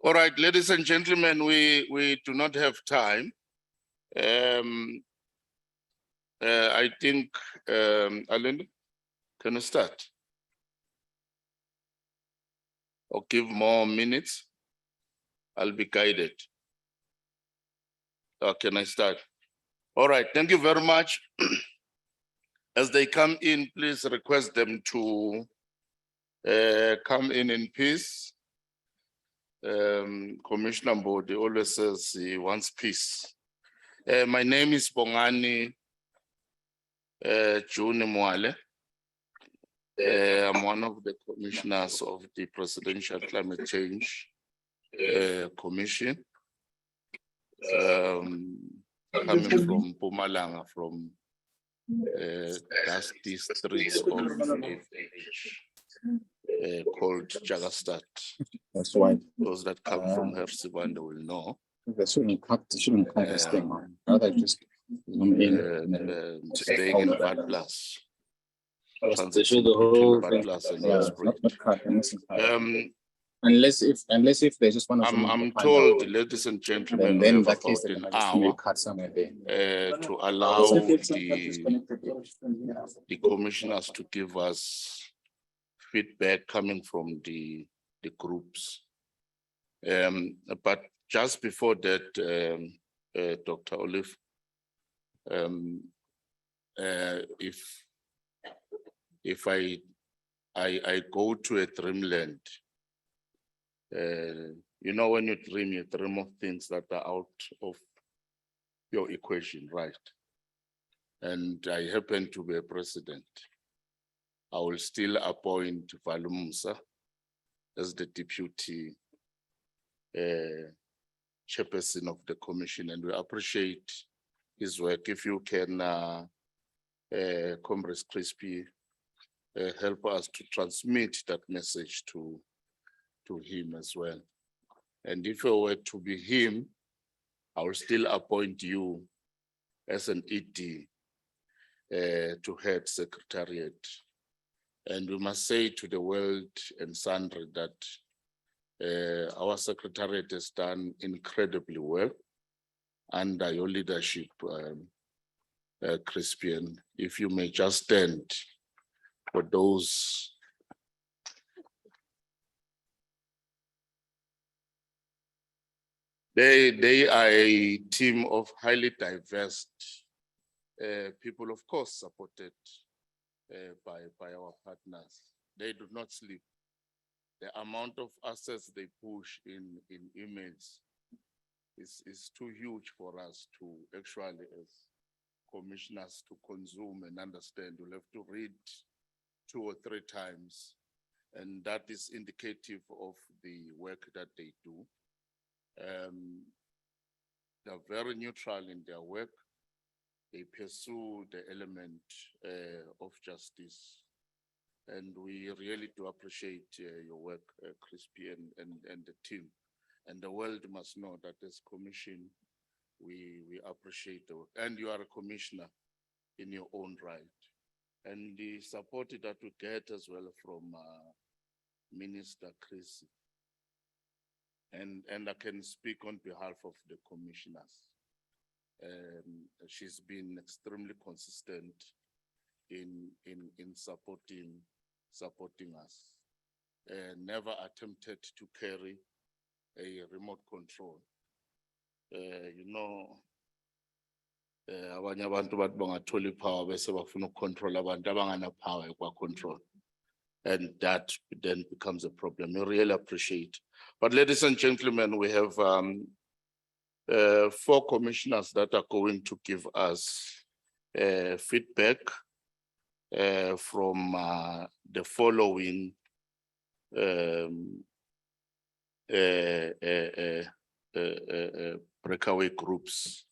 All right, ladies and gentlemen, we do not have time. I think, Alan, can I start? Or give more minutes? I'll be guided. Can I start? All right, thank you very much. As they come in, please request them to come in peace. Commissioner Mbodi always says he wants peace. My name is Bongani June Mwale. I'm one of the commissioners of the Presidential Climate Change Commission. Coming from Pumalanga, from dusty streets of called Jagastat. That's why those that come from Hersibanda will know. shouldn't cut this thing. Rather just staying in Bad Plus. They show the whole thing. Unless if they just want to. I'm told, ladies and gentlemen, then we have that about case an hour cut somewhere there. to allow the commissioners to give us feedback coming from the groups. But just before that, Dr. Olive, if I go to a dreamland, you know, when you dream of things that are out of your equation, right? And I happen to be a president. I will still appoint Valumusa as the deputy chairperson of the commission, and we appreciate his work. If you can, Comrade Crispy, help us to transmit that message to him as well. And if it were to be him, I will still appoint you as an ED to head secretariat. And we must say to the world and sundry that our secretariat has done incredibly well under your leadership, Crispian. If you may just stand for those. They are a team of highly diverse people, of course, supported by our partners. They do not sleep. The amount of assets they push in emails is too huge for us to actually, as commissioners, to consume and understand. You'll have to read 2 or 3 times, and that is indicative of the work that they do. They're very neutral in their work. They pursue the element of justice. And we really do appreciate your work, Crispy, and the team. And the world must know that as commission, we appreciate the work. And you are a commissioner in your own right. And the support that we get as well from Minister Chris. And I can speak on behalf of the commissioners. She's been extremely consistent in supporting us. Never attempted to carry a remote control. You know, abanye abantu bathi bangathola ipower bese bafuna ukucontrol abantu abangana power control. And that then becomes a problem. We really appreciate. But ladies and gentlemen, we have 4 commissioners that are going to give us feedback from the following breakaway groups.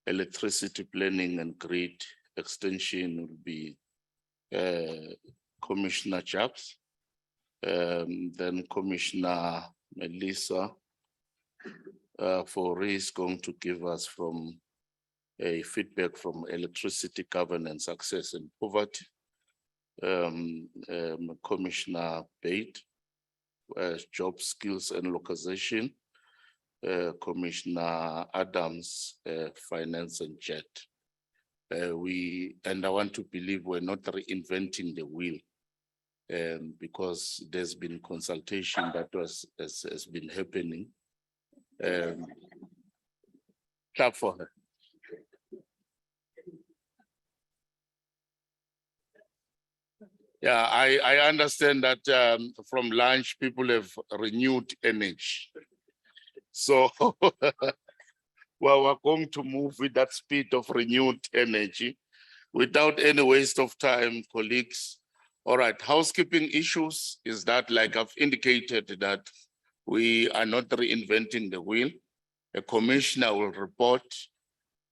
Electricity planning and grid extension will be Commissioner Chaps, then Commissioner Melissa for is going to give us from a feedback from electricity governance, access and poverty. Commissioner Bate Job Skills and Localization, Commissioner Adams, Finance and Jet. And I want to believe we're not reinventing the wheel, because there's been consultation that has been happening. Clap for her. Yeah, I understand that from lunch, people have renewed energy. So, well, we're going to move with that speed of renewed energy without any waste of time, colleagues. All right, housekeeping issues is that, like I've indicated, that we are not reinventing the wheel. A commissioner will report.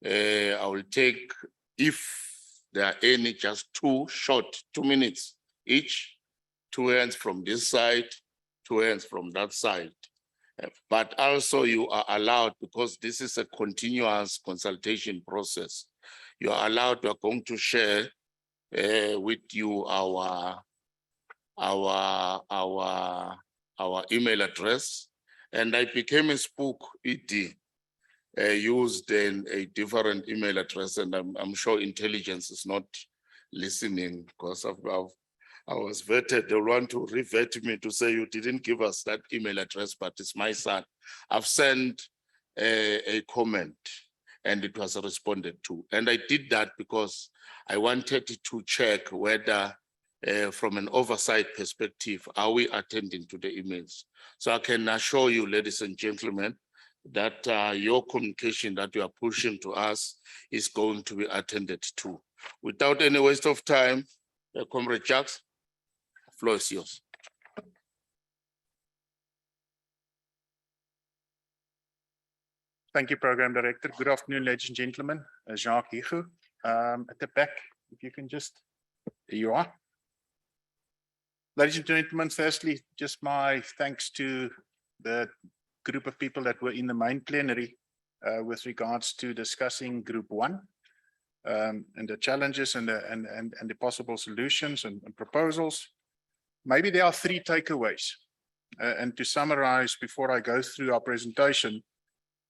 I will take, if there are any, just 2 minutes each, 2 hands from this side, 2 hands from that side. But also you are allowed, because this is a continuous consultation process, you are allowed, we are going to share with you our email address. And I became a spook ED. Used a different email address, and I'm sure intelligence is not listening, because I was vetted. They want to revert me to say you didn't give us that email address, but it's my son. I've sent a comment and it was responded to. And I did that because I wanted to check whether from an oversight perspective, are we attending to the emails? So I can assure you, ladies and gentlemen, that your communication that you are pushing to us is going to be attended to. Without any waste of time, Comrade Jacques, the floor is yours. Thank you, Program Director. Good afternoon, ladies and gentlemen. Jacques Higu, at the back, if you can just, there you are. Ladies and gentlemen, firstly, just my thanks to the group of people that were in the main plenary with regards to discussing Group 1 and the challenges and the possible solutions and proposals. Maybe there are 3 takeaways. And to summarize before I go through our presentation,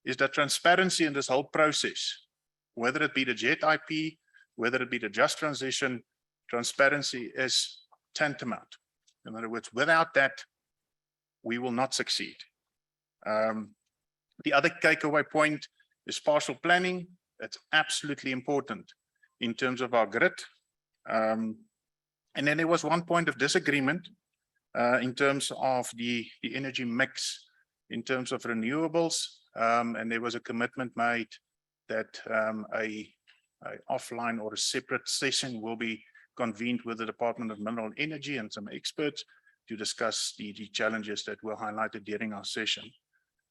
is that transparency in this whole process, whether it be the JET IP, whether it be the just transition, transparency is tantamount. In other words, without that, we will not succeed. The other takeaway point is spatial planning. It's absolutely important in terms of our grid. And then there was one point of disagreement in terms of the energy mix, in terms of renewables. And there was a commitment made that a offline or a separate session will be convened with the Department of Mineral Energy and some experts to discuss the challenges that were highlighted during our session.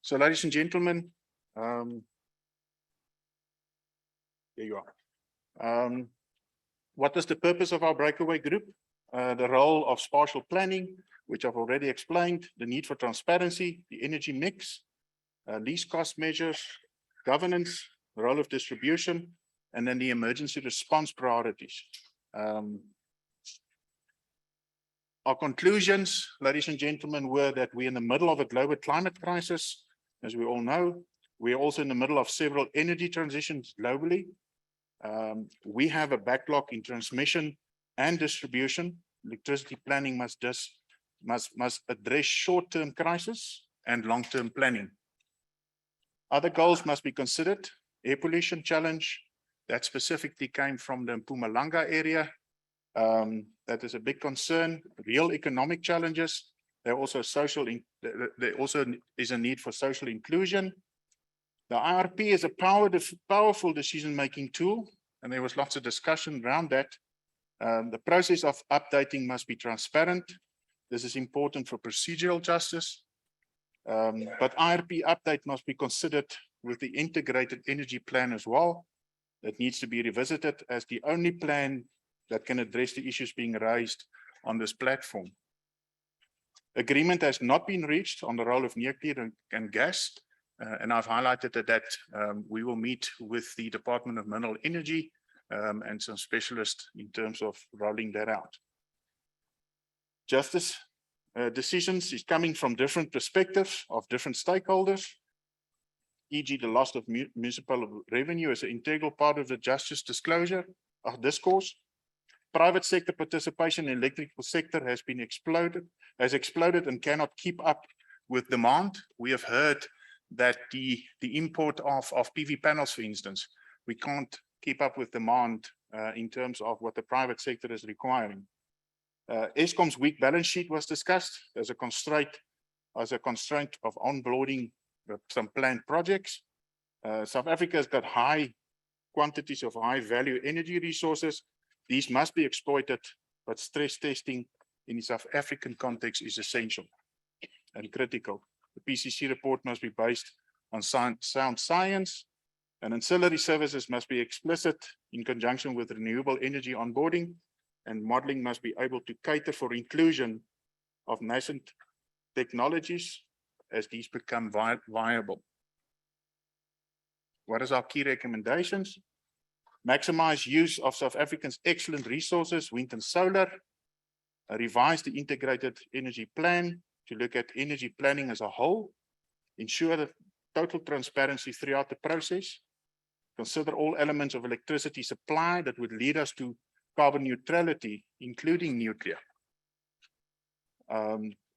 So, ladies and gentlemen, there you are. What is the purpose of our breakaway group? The role of spatial planning, which I've already explained, the need for transparency, the energy mix, least cost measures, governance, the role of distribution, and then the emergency response priorities. Our conclusions, ladies and gentlemen, were that we're in the middle of a global climate crisis, as we all know. We're also in the middle of several energy transitions globally. We have a backlog in transmission and distribution. Electricity planning must address short-term crisis and long-term planning. Other goals must be considered. Air pollution challenge, that specifically came from the Mpumalanga area. That is a big concern. Real economic challenges. There also is a need for social inclusion. The IRP is a powerful decision-making tool, and there was lots of discussion around that. The process of updating must be transparent. This is important for procedural justice. But IRP update must be considered with the integrated energy plan as well. That needs to be revisited as the only plan that can address the issues being raised on this platform. Agreement has not been reached on the role of nuclear and gas, and I've highlighted that we will meet with the Department of Mineral Energy and some specialists in terms of rolling that out. Justice, decisions is coming from different perspectives of different stakeholders, e.g. the loss of municipal revenue as an integral part of the justice discourse. Private sector participation in the electrical sector has exploded and cannot keep up with demand. We have heard that the import of PV panels, for instance, we can't keep up with demand in terms of what the private sector is requiring. Eskom's weak balance sheet was discussed as a constraint of onboarding some planned projects. South Africa has got high quantities of high value energy resources. These must be exploited, but stress testing in the South African context is essential and critical. The PCC report must be based on sound science, and ancillary services must be explicit in conjunction with renewable energy onboarding, and modeling must be able to cater for inclusion of nascent technologies as these become viable. What is our key recommendations? Maximize use of South Africa's excellent resources, wind and solar. Revise the integrated energy plan to look at energy planning as a whole. Ensure that total transparency throughout the process. Consider all elements of electricity supply that would lead us to carbon neutrality, including nuclear.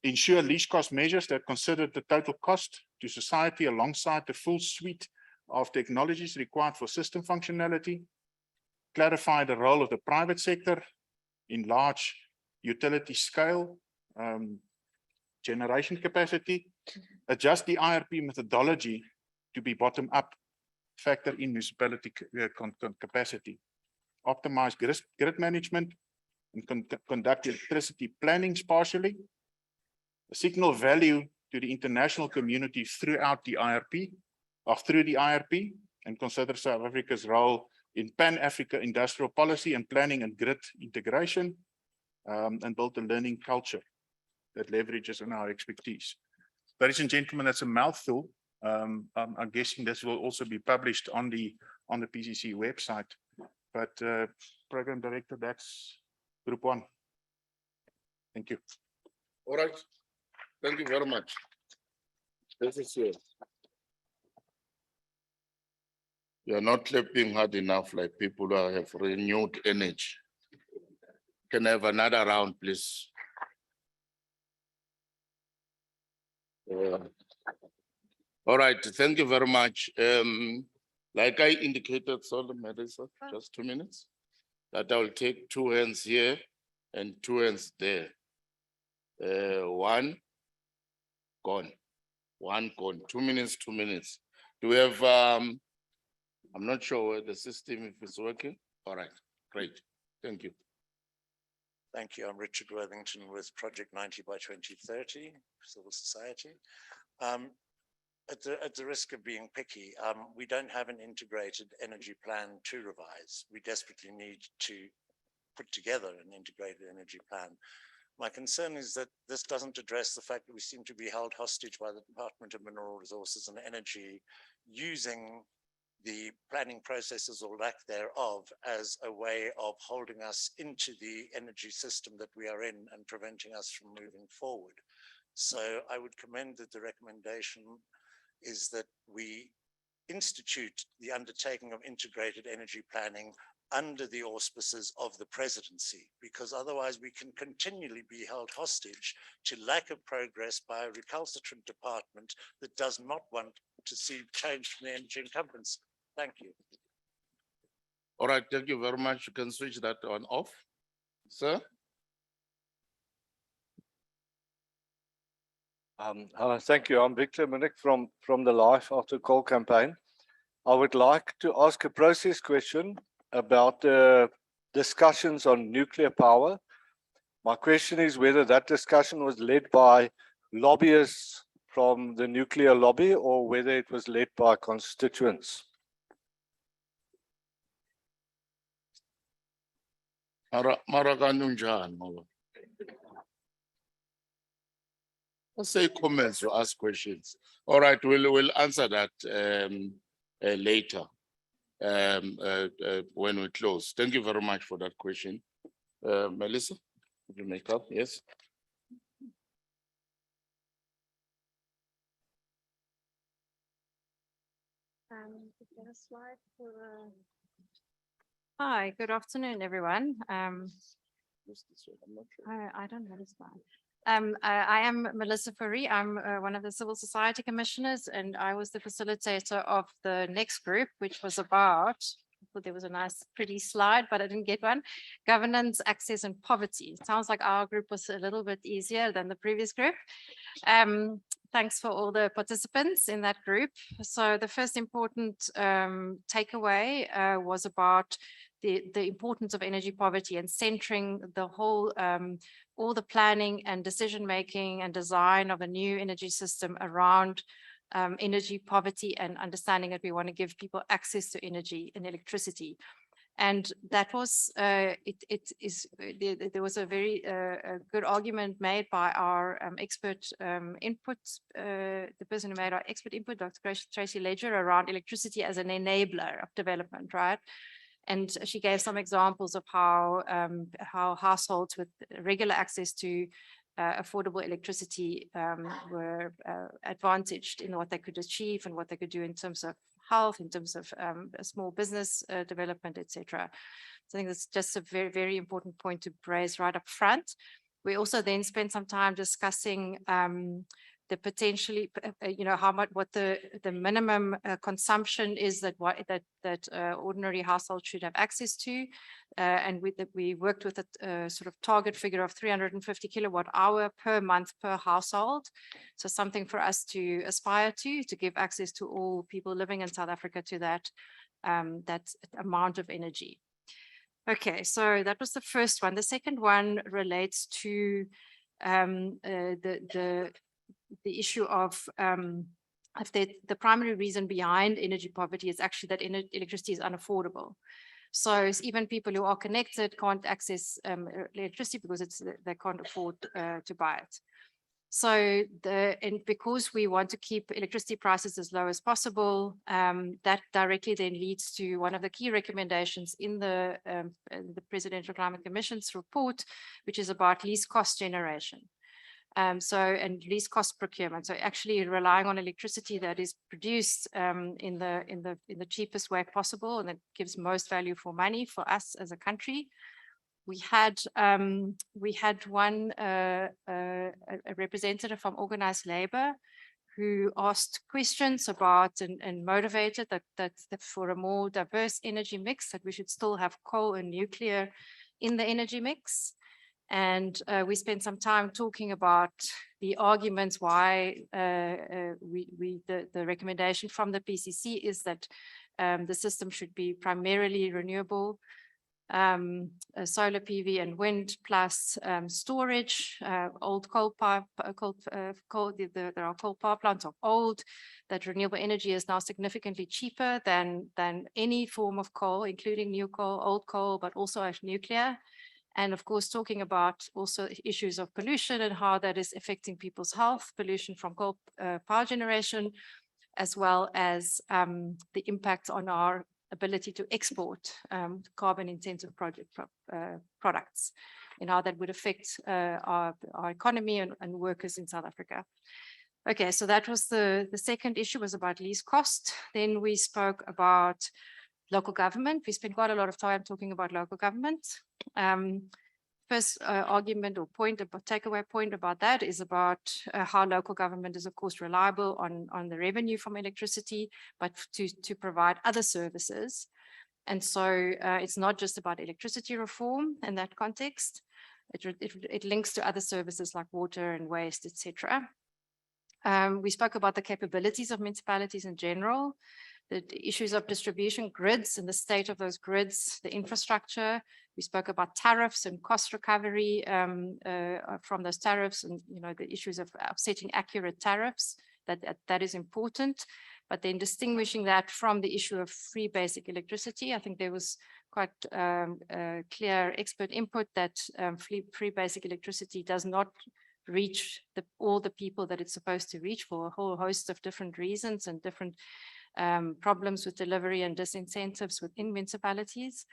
Ensure least cost measures that consider the total cost to society alongside the full suite of technologies required for system functionality. Clarify the role of the private sector in large utility scale generation capacity. Adjust the IRP methodology to be bottom up, factor in municipality capacity. Optimize grid management and conduct electricity planning partially. Signal value to the international community throughout the IRP or through the IRP, and consider South Africa's role in Pan-Africa industrial policy and planning and grid integration, and build a learning culture that leverages on our expertise. Ladies and gentlemen, that's a mouthful. I'm guessing this will also be published on the PCC website. But Program Director, that's Group 1. Thank you. All right. Thank you very much. This is yours. You're not clapping hard enough like people who have renewed energy. Can I have another round, please? All right, thank you very much. Like I indicated, sorry, Marisa, just 2 minutes, that I will take 2 hands here and 2 hands there. One gone, one gone, 2 minutes, 2 minutes. Do we have, I'm not sure where the system, if it's working. All right, great, thank you. Thank you. I'm Richard Worthington with Project 90 by 2030, Civil Society. At the risk of being picky, we don't have an integrated energy plan to revise. We desperately need to put together an integrated energy plan. My concern is that this doesn't address the fact that we seem to be held hostage by the Department of Mineral Resources and Energy, using the planning processes or lack thereof as a way of holding us into the energy system that we are in and preventing us from moving forward. So I would commend that the recommendation is that we institute the undertaking of integrated energy planning under the auspices of the presidency, because otherwise we can continually be held hostage to lack of progress by a recalcitrant department that does not want to see change from the energy incumbents. Thank you. All right, thank you very much. You can switch that on off, sir. Thank you. I'm Victor Minnick from the Life After Coal campaign. I would like to ask a process question about the discussions on nuclear power. My question is whether that discussion was led by lobbyists from the nuclear lobby or whether it was led by constituents. Say comments or ask questions. All right, we'll answer that later when we close. Thank you very much for that question. Melissa, would you make up? Yes. Is there a slide for, Hi, good afternoon, everyone. I don't know this slide. I am Melissa Fourie. I'm one of the Civil Society Commissioners, and I was the facilitator of the next group, which was about, I thought there was a nice pretty slide, but I didn't get one, governance, access and poverty. It sounds like our group was a little bit easier than the previous group. Thanks for all the participants in that group. So the first important takeaway was about the importance of energy poverty and centering the whole, all the planning and decision-making and design of a new energy system around energy poverty and understanding that we want to give people access to energy and electricity. And that was, there was a very good argument made by our expert input, the person who made our expert input, Dr. Tracy Ledger, around electricity as an enabler of development, right? And she gave some examples of how households with regular access to affordable electricity were advantaged in what they could achieve and what they could do in terms of health, in terms of small business development, etc. So I think that's just a very, very important point to raise right up front. We also then spent some time discussing the potentially, how much, what the minimum consumption is that ordinary households should have access to, and we worked with a sort of target figure of 350 kilowatt hour per month per household. So something for us to aspire to give access to all people living in South Africa to that amount of energy. Okay, so that was the first one. The second one relates to the issue of the primary reason behind energy poverty is actually that electricity is unaffordable. So even people who are connected can't access electricity because they can't afford to buy it. So because we want to keep electricity prices as low as possible, that directly then leads to one of the key recommendations in the Presidential Climate Commission's report, which is about least cost generation. And least cost procurement. So actually relying on electricity that is produced in the cheapest way possible, and that gives most value for money for us as a country. We had one a representative from organized labor who asked questions about and motivated that for a more diverse energy mix, that we should still have coal and nuclear in the energy mix. And we spent some time talking about the arguments why the recommendation from the PCC is that the system should be primarily renewable, solar PV and wind plus storage. Old coal power plants are old. That renewable energy is now significantly cheaper than any form of coal, including new coal, old coal, but also nuclear. And of course, talking about also issues of pollution and how that is affecting people's health, pollution from coal power generation, as well as the impact on our ability to export carbon intensive products and how that would affect our economy and workers in South Africa. Okay, so that was the second issue, was about least cost. Then we spoke about local government. We spent quite a lot of time talking about local government. First argument or point, takeaway point about that is about how local government is of course reliable on the revenue from electricity, but to provide other services. And so it's not just about electricity reform in that context. It links to other services like water and waste, etc. We spoke about the capabilities of municipalities in general, the issues of distribution grids and the state of those grids, the infrastructure. We spoke about tariffs and cost recovery from those tariffs, and the issues of setting accurate tariffs, that is important. But then distinguishing that from the issue of free basic electricity, I think there was quite clear expert input that free basic electricity does not reach all the people that it's supposed to reach for a whole host of different reasons and different problems with delivery and disincentives within municipalities.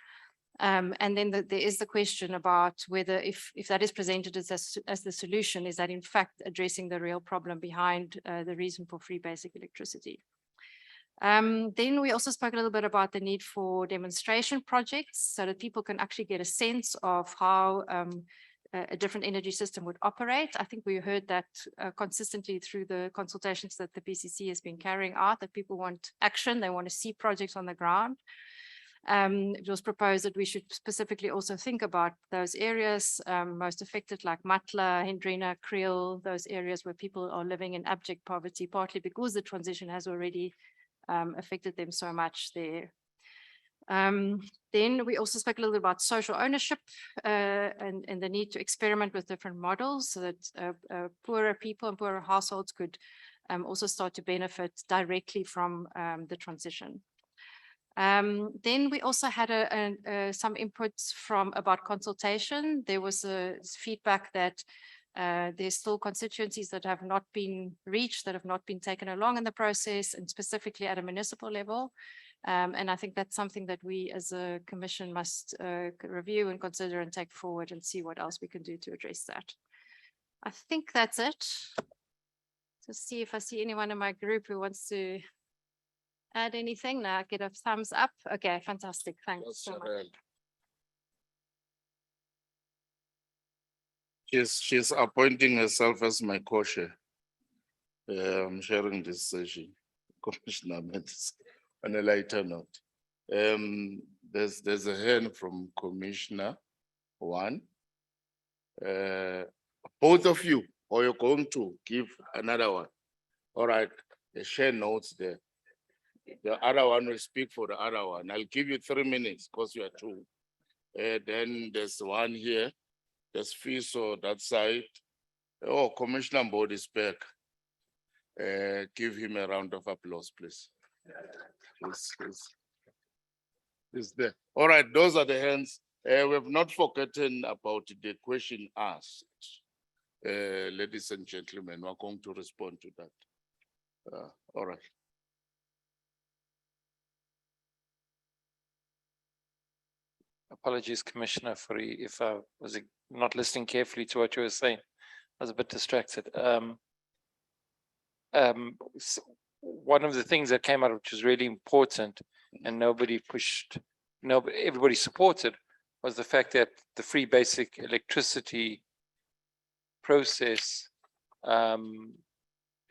And then there is the question about whether if that is presented as the solution, is that in fact addressing the real problem behind the reason for free basic electricity. Then we also spoke a little bit about the need for demonstration projects so that people can actually get a sense of how a different energy system would operate. I think we heard that consistently through the consultations that the PCC has been carrying out, that people want action, they want to see projects on the ground. It was proposed that we should specifically also think about those areas most affected, like Matla, Hendrina, Kriel, those areas where people are living in abject poverty, partly because the transition has already affected them so much there. Then we also spoke a little bit about social ownership and the need to experiment with different models so that poorer people and poorer households could also start to benefit directly from the transition. Then we also had some inputs about consultation. There was a feedback that there's still constituencies that have not been reached, that have not been taken along in the process, and specifically at a municipal level. And I think that's something that we as a commission must review and consider and take forward and see what else we can do to address that. I think that's it. To see if I see anyone in my group who wants to add anything. Now I get a thumbs up. Okay, fantastic. Thanks so much. She's appointing herself as my co-chair. I'm sharing this session, Commissioner Mendes, on a lighter note. There's a hand from Commissioner 1. Both of you, or you're going to give another one. All right, share notes there. The other one will speak for the other one. I'll give you 3 minutes because you are 2. Then there's one here. There's Fiso that side. Oh, Commissioner Mbodi is back. Give him a round of applause, please. Is there. All right, those are the hands. We have not forgotten about the question asked. Ladies and gentlemen, we're going to respond to that. All right. Apologies, Commissioner, for if I was not listening carefully to what you were saying. I was a bit distracted. One of the things that came out, which was really important, and nobody pushed, everybody supported, was the fact that the free basic electricity process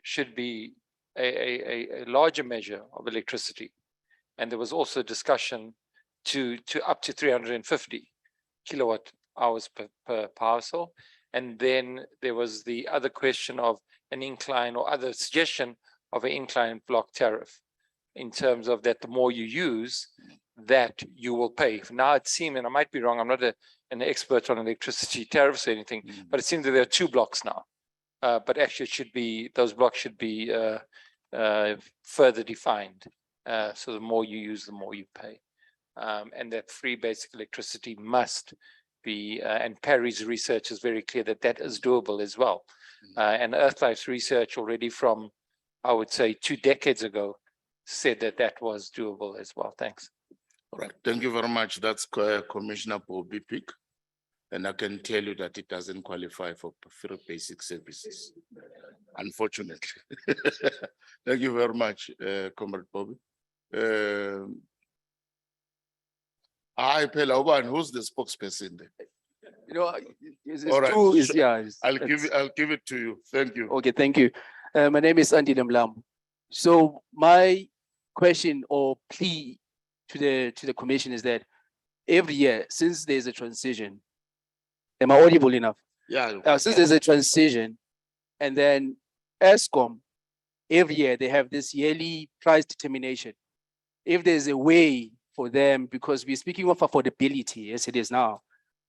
should be a larger measure of electricity. And there was also discussion to up to 350 kilowatt hours per parcel. And then there was the other question of an incline or other suggestion of an incline block tariff in terms of that the more you use, that you will pay. Now it seems, and I might be wrong, I'm not an expert on electricity tariffs or anything, but it seems that there are 2 blocks now. But actually it should be, those blocks should be further defined. So the more you use, the more you pay. And that free basic electricity must be, and Perry's research is very clear that that is doable as well. And Earthlife's research already from, I would say, 2 decades ago said that that was doable as well. Thanks. All right, thank you very much. That's Commissioner Bobby Pick. And I can tell you that it doesn't qualify for free basic services, unfortunately. Thank you very much, Comrade Bobby. Hi, Pela, who's the spokesperson there? You know, it's All right, true. Is so yeah. I'll give it to you. Thank you. Okay, thank you. My name is Andy Lemlam. So my question or plea to the commission is that every year, since there's a transition, am I audible enough? Yeah. Since there's a transition, and then ESCOM, every year they have this yearly price determination. If there's a way for them, because we're speaking of affordability as it is now,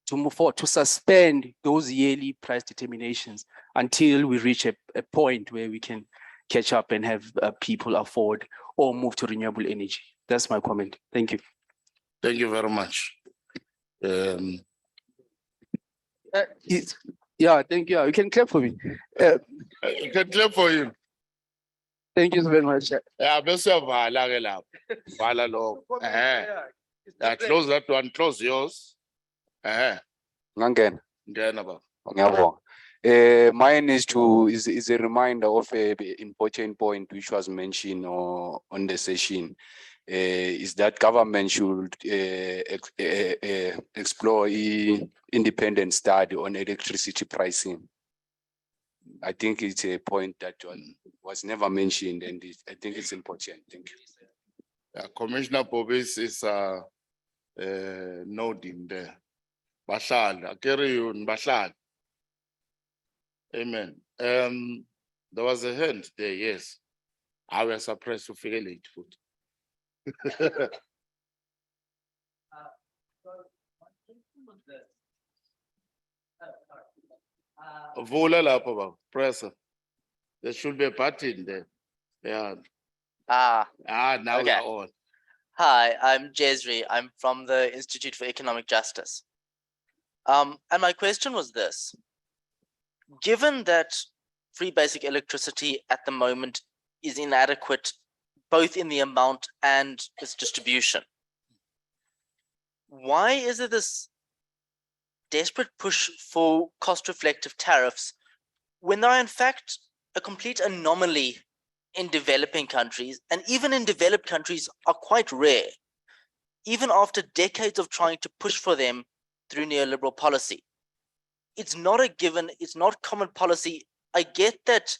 to move forward, to suspend those yearly price determinations until we reach a point where we can catch up and have people afford or move to renewable energy. That's my comment. Thank you. Thank you very much. Yeah, thank you. You can clap for me. You can clap for him. Thank you very much. Yeah, bese vala ke lapho. Vala lo. Close that one, close yours. Ngangena Ngena baba. ngiyabonga Mine is a reminder of a important point which was mentioned on the session. Is that government should explore independent study on electricity pricing. I think it's a point that was never mentioned, and I think it's important. Thank you. Commissioner Bobis is nodding there. Bahlali, carry on, Bahlali. Amen. There was a hand there, yes. I was surprised to feel late food. Vula lapho baba, press. There should be a button there. Yeah. Now okay. we're on. Hi, I'm Jezri. I'm from the Institute for Economic Justice. And my question was this. Given that free basic electricity at the moment is inadequate, both in the amount and its distribution, why is there this desperate push for cost-reflective tariffs when there are in fact a complete anomaly in developing countries, and even in developed countries are quite rare, even after decades of trying to push for them through neoliberal policy? It's not a given, it's not common policy. I get that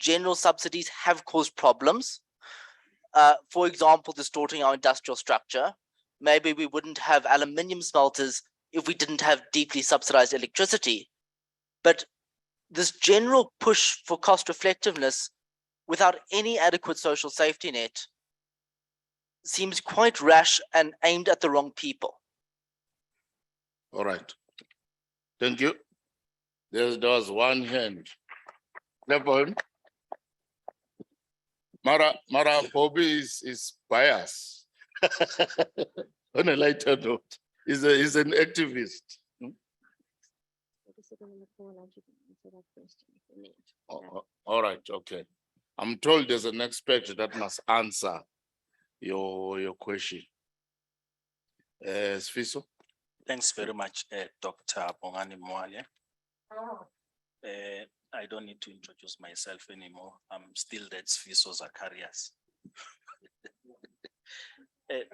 general subsidies have caused problems. For example, distorting our industrial structure. Maybe we wouldn't have aluminium smelters if we didn't have deeply subsidized electricity. But this general push for cost reflectiveness without any adequate social safety net seems quite rash and aimed at the wrong people. All right. Thank you. There was one hand. Mara Bobby is biased. On a lighter note, he's an activist. All right, okay. I'm told there's an expert that must answer your question. Sfiso? Thanks very much, Dr. Bongani Mwale. I don't need to introduce myself anymore. I'm still that Sfiso Zacharias.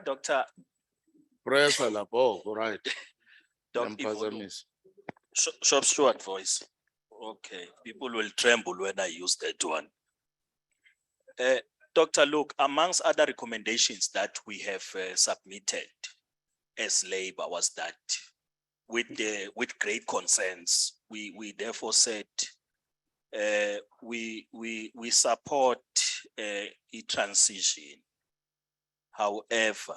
Dr. Press all right. Short voice. Okay, people will tremble when I use that one. Dr. Look, amongst other recommendations that we have submitted as Labour was that with great concerns, we therefore said we support a transition. However,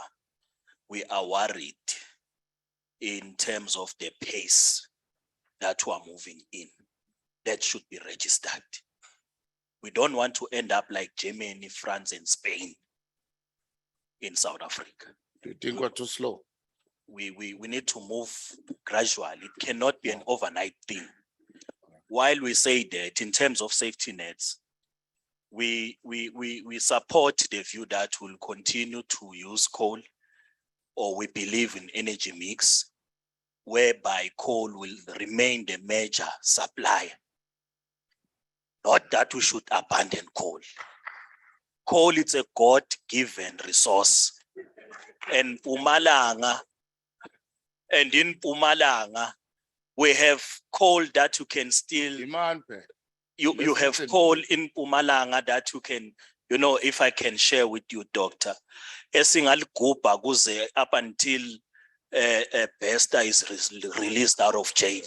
we are worried in terms of the pace that we are moving in. That should be registered. We don't want to end up like Germany, France, and Spain in South Africa. Do you think we're too slow? We need to move gradually. It cannot be an overnight thing. While we say that in terms of safety nets, we support the view that we'll continue to use coal, or we believe in energy mix, whereby coal will remain the major supplier. Not that we should abandon coal. Coal is a God-given resource. And in Mpumalanga, we have coal that you can still, you have coal in Mpumalanga that you can, if I can share with you, Doctor, up until Besta is released out of jail.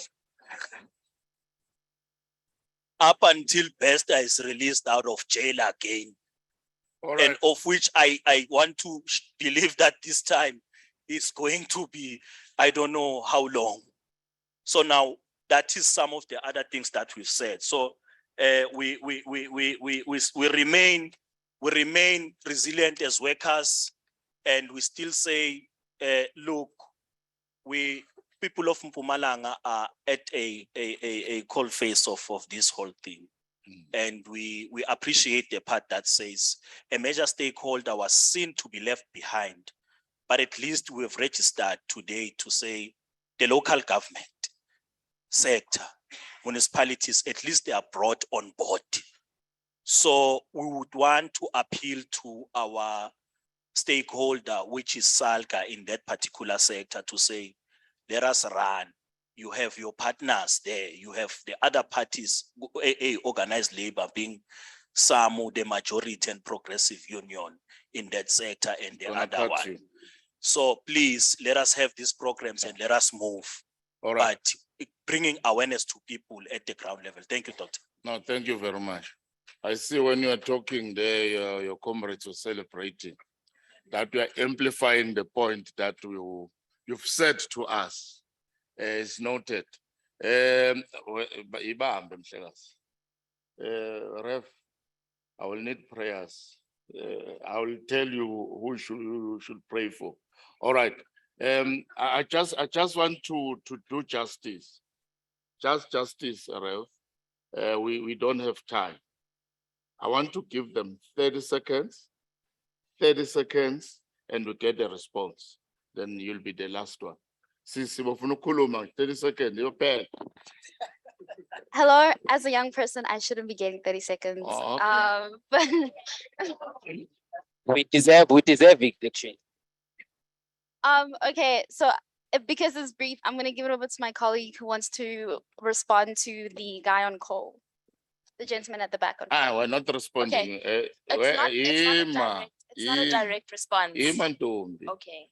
Up until Besta is released out of jail again. Right. And of which I want to believe that this time is going to be, I don't know how long. So now that is some of the other things that we've said. So we remain resilient as workers, and we still say, look, people of Mpumalanga are at a cold face of this whole thing. And we appreciate the part that says a major stakeholder was seen to be left behind, but at least we have registered today to say the local government sector municipalities, at least they are brought on board. So we would want to appeal to our stakeholder, which is SALGA in that particular sector, to say, let us run. You have your partners there. You have the other parties, organized labor being SAMU, the majority and progressive union in that sector, and the other one. So please let us have these programs and let us move. All right. But bringing awareness to people at the ground level. Thank you, Doctor. No, thank you very much. I see when you are talking there, your comrades were celebrating that we are amplifying the point that you've said to us. Is noted. Rev, I will need prayers. I will tell you who you should pray for. All right. I just want to do justice. Justice, Rev. We don't have time. I want to give them 30 seconds, and we get a response. Then you'll be the last one. 30 seconds, you're bad. Hello, as a young person, I shouldn't be getting 30 seconds. Oh, But We deserve victory. okay, so because it's brief, I'm gonna give it over to my colleague who wants to respond to the guy on call. The gentleman at the back on call. we're not responding. It's not a direct response. Okay.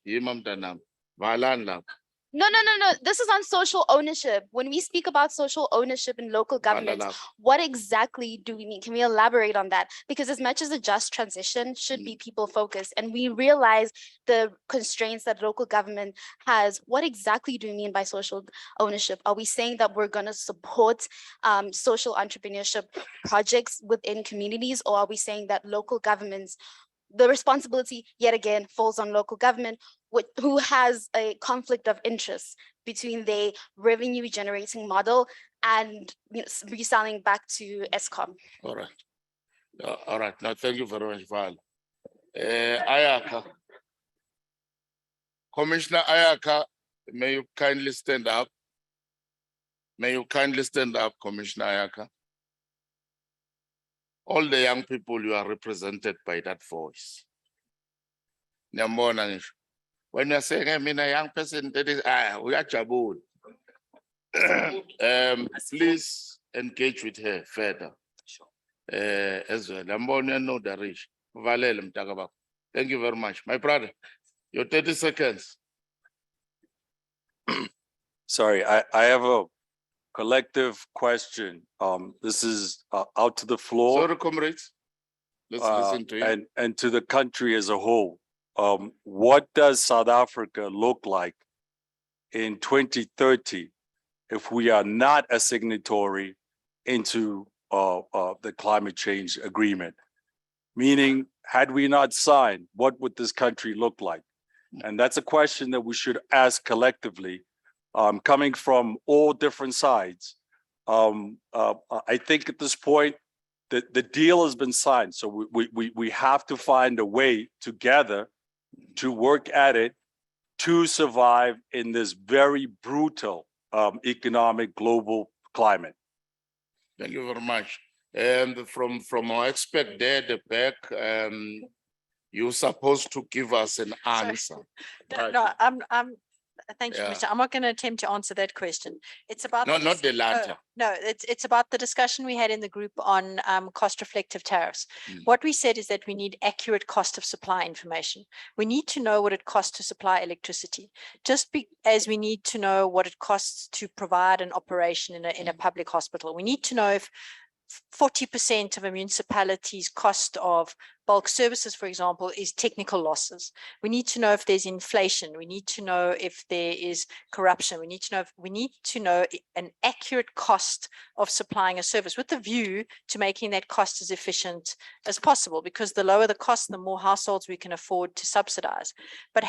No. This is on social ownership. When we speak about social ownership in local governments, what exactly do we mean? Can we elaborate on that? Because as much as a just transition should be people focused, and we realize the constraints that local government has, what exactly do we mean by social ownership? Are we saying that we're going to support social entrepreneurship projects within communities, or are we saying that local governments, the responsibility yet again falls on local government, who has a conflict of interest between the revenue generating model and reselling back to ESCOM? All right. All right. Now, thank you very much, Val. Ayaka. Commissioner Ayaka, may you kindly stand up? May you kindly stand up, Commissioner Ayaka? All the young people, you are represented by that voice. When you're saying, I mean, a young person, that is, we are Jabul. Please engage with her further. As well. Thank you very much. My brother, your 30 seconds. Sorry, I have a collective question. This is out to the floor. Sorry, comrades. Let's listen to you. And to the country as a whole. What does South Africa look like in 2030 if we are not a signatory into the climate change agreement? Meaning, had we not signed, what would this country look like? And that's a question that we should ask collectively, coming from all different sides. I think at this point, the deal has been signed. So we have to find a way together to work at it to survive in this very brutal economic global climate. Thank you very much. And from our expert there at the back, you're supposed to give us an answer. Right. No, thank you, Commissioner. I'm not going to attempt to answer that question. It's about No, not the latter. No, it's about the discussion we had in the group on cost reflective tariffs. What we said is that we need accurate cost of supply information. We need to know what it costs to supply electricity, just as we need to know what it costs to provide an operation in a public hospital. We need to know if 40% of a municipality's cost of bulk services, for example, is technical losses. We need to know if there's inflation. We need to know if there is corruption. We need to know an accurate cost of supplying a service with the view to making that cost as efficient as possible, because the lower the cost, the more households we can afford to subsidize. But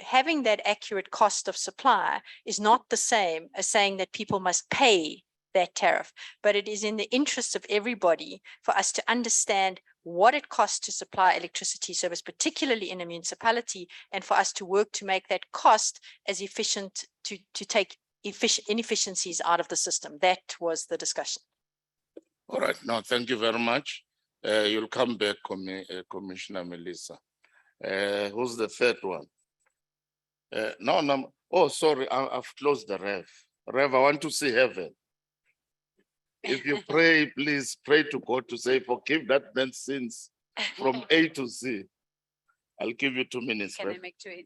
having that accurate cost of supply is not the same as saying that people must pay that tariff, but it is in the interest of everybody for us to understand what it costs to supply electricity service, particularly in a municipality, and for us to work to make that cost as efficient to take inefficiencies out of the system. That was the discussion. All right, no, thank you very much. You'll come back, Commissioner Melissa. Who's the third one? No, oh, sorry, I've closed the Rev. Rev, I want to see heaven. If you pray, please pray to God to say, forgive that man's sins from A to Z. I'll give you 2 minutes. Can Rev. I make 2?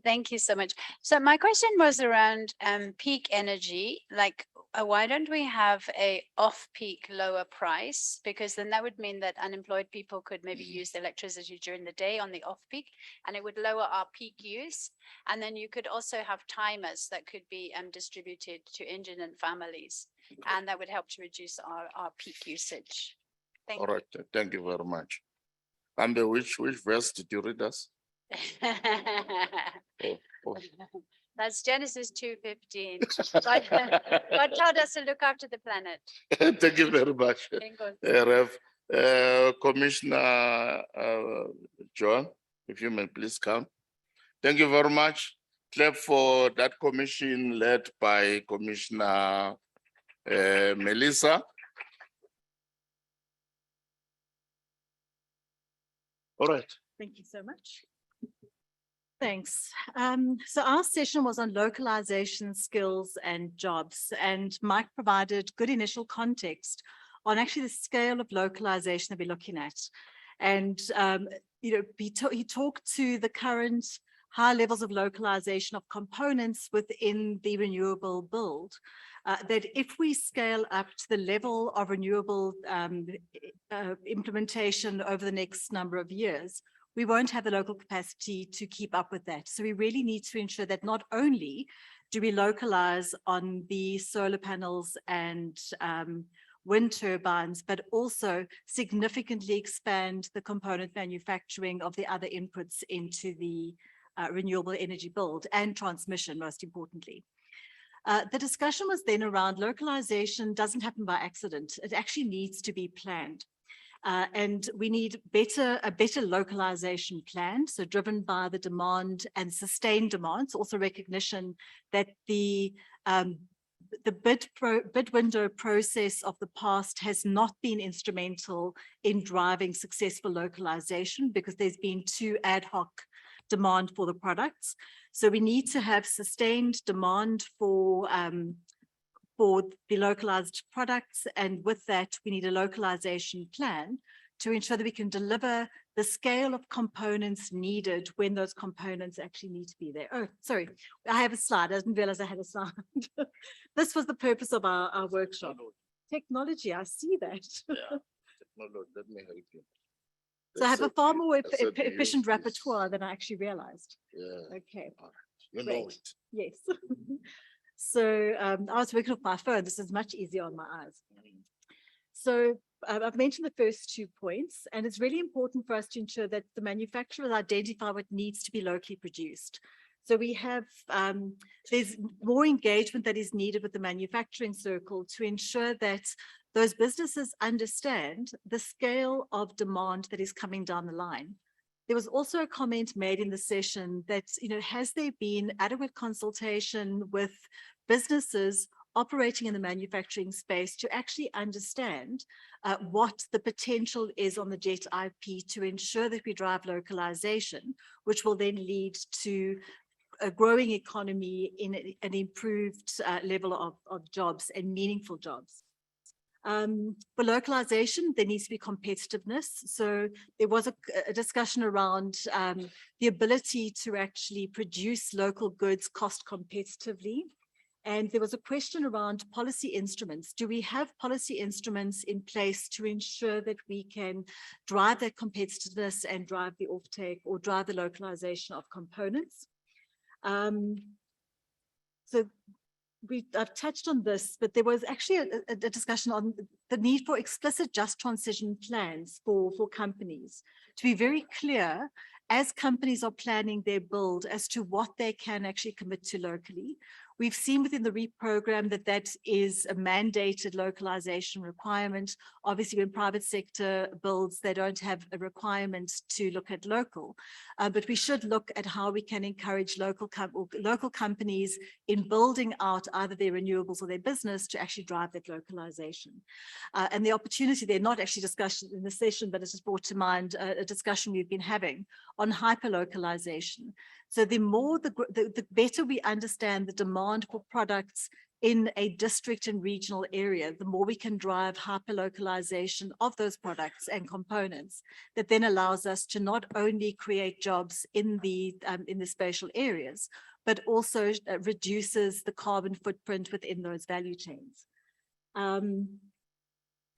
Thank you so much. So my question was around peak energy. Like, why don't we have a off-peak lower price? Because then that would mean that unemployed people could maybe use the electricity during the day on the off-peak, and it would lower our peak use. And then you could also have timers that could be distributed to independent families, and that would help to reduce our peak usage. Thank All right, thank you very much. And which verse did you read us? Oh. That's Genesis 2:15. God told us to look after the planet. Thank you very much. Rev. Commissioner John, if you may please come. Thank you very much. Clap for that commission led by Commissioner Melissa. All right. Thank you so much. Thanks. So our session was on localization, skills and jobs, and Mike provided good initial context on actually the scale of localization that we're looking at. And, he talked to the current high levels of localization of components within the renewable build, that if we scale up to the level of renewable implementation over the next number of years, we won't have the local capacity to keep up with that. So we really need to ensure that not only do we localize on the solar panels and wind turbines, but also significantly expand the component manufacturing of the other inputs into the renewable energy build and transmission, most importantly. The discussion was then around localization doesn't happen by accident. It actually needs to be planned. And we need a better localization plan, so driven by the demand and sustained demands, also recognition that the bid window process of the past has not been instrumental in driving successful localization because there's been too ad hoc demand for the products. So we need to have sustained demand for the localized products. And with that, we need a localization plan to ensure that we can deliver the scale of components needed when those components actually need to be there. Oh, sorry, I have a slide. I didn't realize I had a slide. This was the purpose of our workshop. Technology, I see that. Yeah, technology, let me help you. So I have a far more efficient repertoire than I actually realized. Yeah. Okay. You know it. Yes. So I was working off my phone. This is much easier on my eyes. So I've mentioned the first 2 points, and it's really important for us to ensure that the manufacturers identify what needs to be locally produced. So we have, there's more engagement that is needed with the manufacturing circle to ensure that those businesses understand the scale of demand that is coming down the line. There was also a comment made in the session that, has there been adequate consultation with businesses operating in the manufacturing space to actually understand what the potential is on the JET IP to ensure that we drive localization, which will then lead to a growing economy in an improved level of jobs and meaningful jobs. For localization, there needs to be competitiveness. So there was a discussion around the ability to actually produce local goods cost competitively. And there was a question around policy instruments. Do we have policy instruments in place to ensure that we can drive that competitiveness and drive the offtake or drive the localization of components? So I've touched on this, but there was actually a discussion on the need for explicit just transition plans for companies to be very clear as companies are planning their build as to what they can actually commit to locally, We've seen within the REAP program that that is a mandated localization requirement. Obviously, when private sector builds, they don't have a requirement to look at local, but we should look at how we can encourage local companies in building out either their renewables or their business to actually drive that localization. And the opportunity, they're not actually discussed in the session, but it's just brought to mind a discussion we've been having on hyperlocalization. So the better we understand the demand for products in a district and regional area, the more we can drive hyperlocalization of those products and components that then allows us to not only create jobs in the spatial areas, but also reduces the carbon footprint within those value chains. And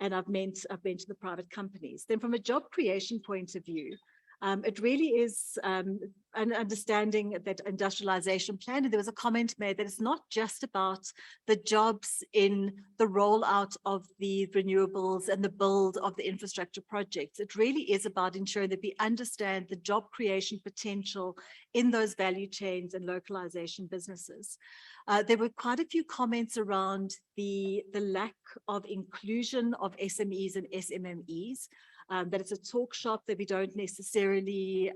I've mentioned the private companies. Then from a job creation point of view, it really is an understanding that industrialization plan. And there was a comment made that it's not just about the jobs in the rollout of the renewables and the build of the infrastructure projects. It really is about ensuring that we understand the job creation potential in those value chains and localization businesses. There were quite a few comments around the lack of inclusion of SMEs and SMMEs. That it's a talk shop, that we don't necessarily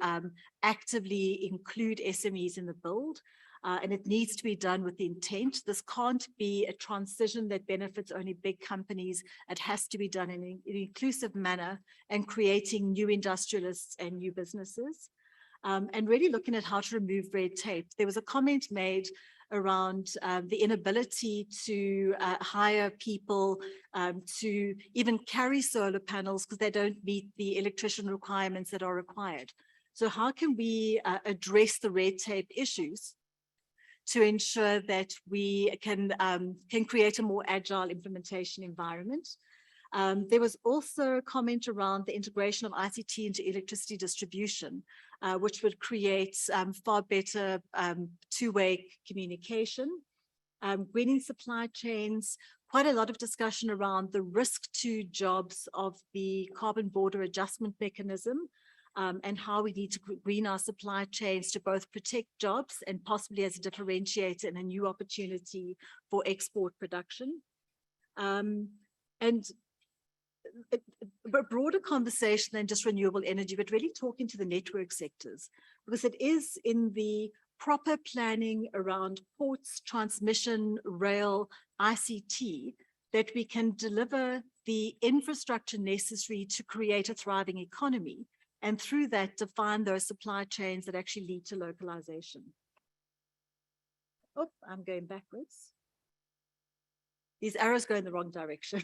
actively include SMEs in the build, and it needs to be done with intent. This can't be a transition that benefits only big companies. It has to be done in an inclusive manner and creating new industrialists and new businesses. And really looking at how to remove red tape. There was a comment made around the inability to hire people to even carry solar panels because they don't meet the electrician requirements that are required. So how can we address the red tape issues to ensure that we can create a more agile implementation environment? There was also a comment around the integration of ICT into electricity distribution, which would create far better two-way communication. Greening supply chains, quite a lot of discussion around the risk to jobs of the carbon border adjustment mechanism, and how we need to green our supply chains to both protect jobs and possibly as a differentiator and a new opportunity for export production. And a broader conversation than just renewable energy, but really talking to the network sectors, because it is in the proper planning around ports, transmission, rail, ICT, that we can deliver the infrastructure necessary to create a thriving economy, and through that define those supply chains that actually lead to localization. Oh, I'm going backwards. These arrows go in the wrong direction.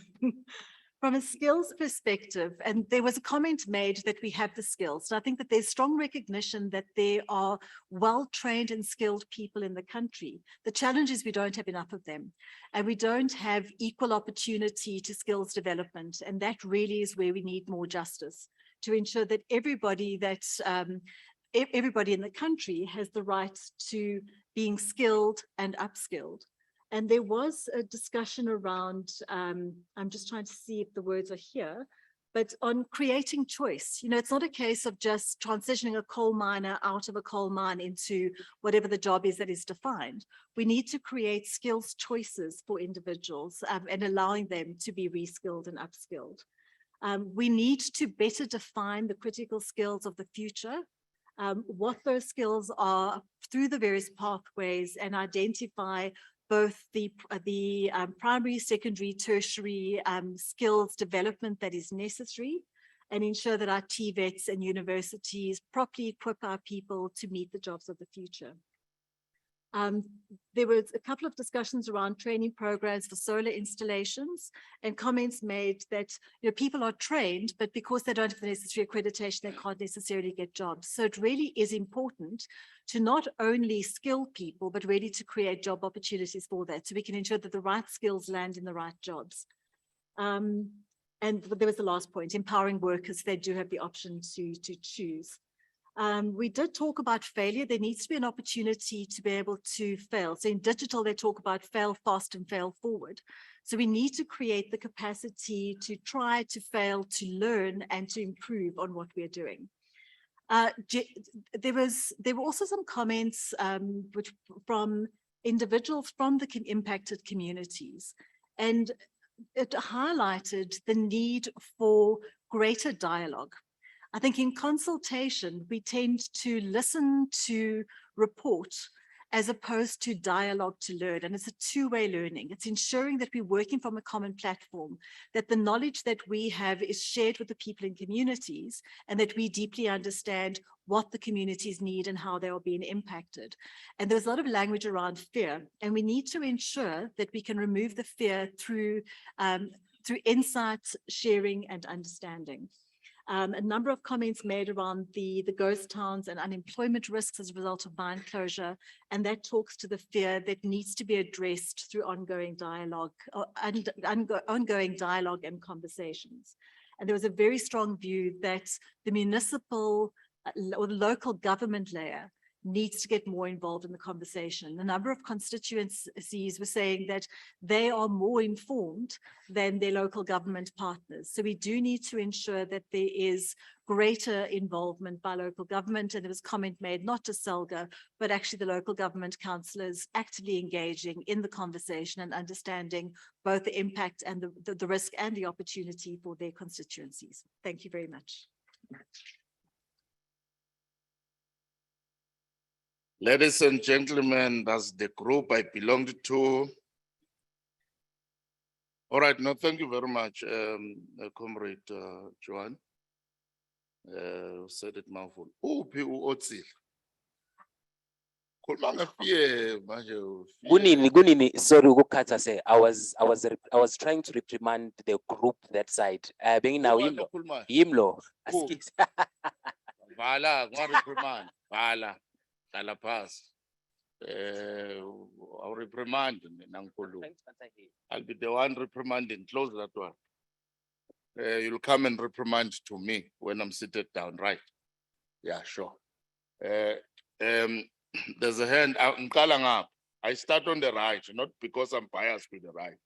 From a skills perspective, and there was a comment made that we have the skills. So I think that there's strong recognition that there are well-trained and skilled people in the country. The challenge is we don't have enough of them, and we don't have equal opportunity to skills development. And that really is where we need more justice to ensure that everybody in the country has the right to being skilled and upskilled. And there was a discussion around, I'm just trying to see if the words are here, but on creating choice. You know, it's not a case of just transitioning a coal miner out of a coal mine into whatever the job is that is defined. We need to create skills choices for individuals and allowing them to be reskilled and upskilled. We need to better define the critical skills of the future, what those skills are through the various pathways, and identify both the primary, secondary, tertiary skills development that is necessary, and ensure that our TVETs and universities properly equip our people to meet the jobs of the future. There was a couple of discussions around training programs for solar installations, and comments made that, you know, people are trained, but because they don't have the necessary accreditation, they can't necessarily get jobs. So it really is important to not only skill people, but really to create job opportunities for that, so we can ensure that the right skills land in the right jobs. And there was the last point, empowering workers. They do have the option to choose. We did talk about failure. There needs to be an opportunity to be able to fail. So in digital, they talk about fail fast and fail forward. So we need to create the capacity to try, to fail, to learn, and to improve on what we're doing. There were also some comments from individuals from the impacted communities. And it highlighted the need for greater dialogue. I think in consultation, we tend to listen to report as opposed to dialogue to learn. And it's a two-way learning. It's ensuring that we're working from a common platform, that the knowledge that we have is shared with the people in communities, and that we deeply understand what the communities need and how they are being impacted. And there's a lot of language around fear, and we need to ensure that we can remove the fear through insight, sharing, and understanding. A number of comments made around the ghost towns and unemployment risks as a result of mine closure, and that talks to the fear that needs to be addressed through ongoing dialogue and conversations. And there was a very strong view that the municipal or the local government layer needs to get more involved in the conversation. A number of constituencies were saying that they are more informed than their local government partners. So we do need to ensure that there is greater involvement by local government. And there was comment made, not just SELGA, but actually the local government councillors actively engaging in the conversation and understanding both the impact and the risk and the opportunity for their constituencies. Thank you very much. Ladies and gentlemen, that's the group I belonged to. All right, no, thank you very much, Comrade Joan. Said it mouthful. Gunini, sorry, ukukhatha se. I was trying to reprimand the group that side. Being now Imlo. Vala, reprimand. Vala. I'll reprimand Nankulu. I'll be the one reprimanding. Close that one. You'll come and reprimand to me when I'm seated down, right? Yeah, sure. There's a hand. I start on the right, not because I'm biased with the right.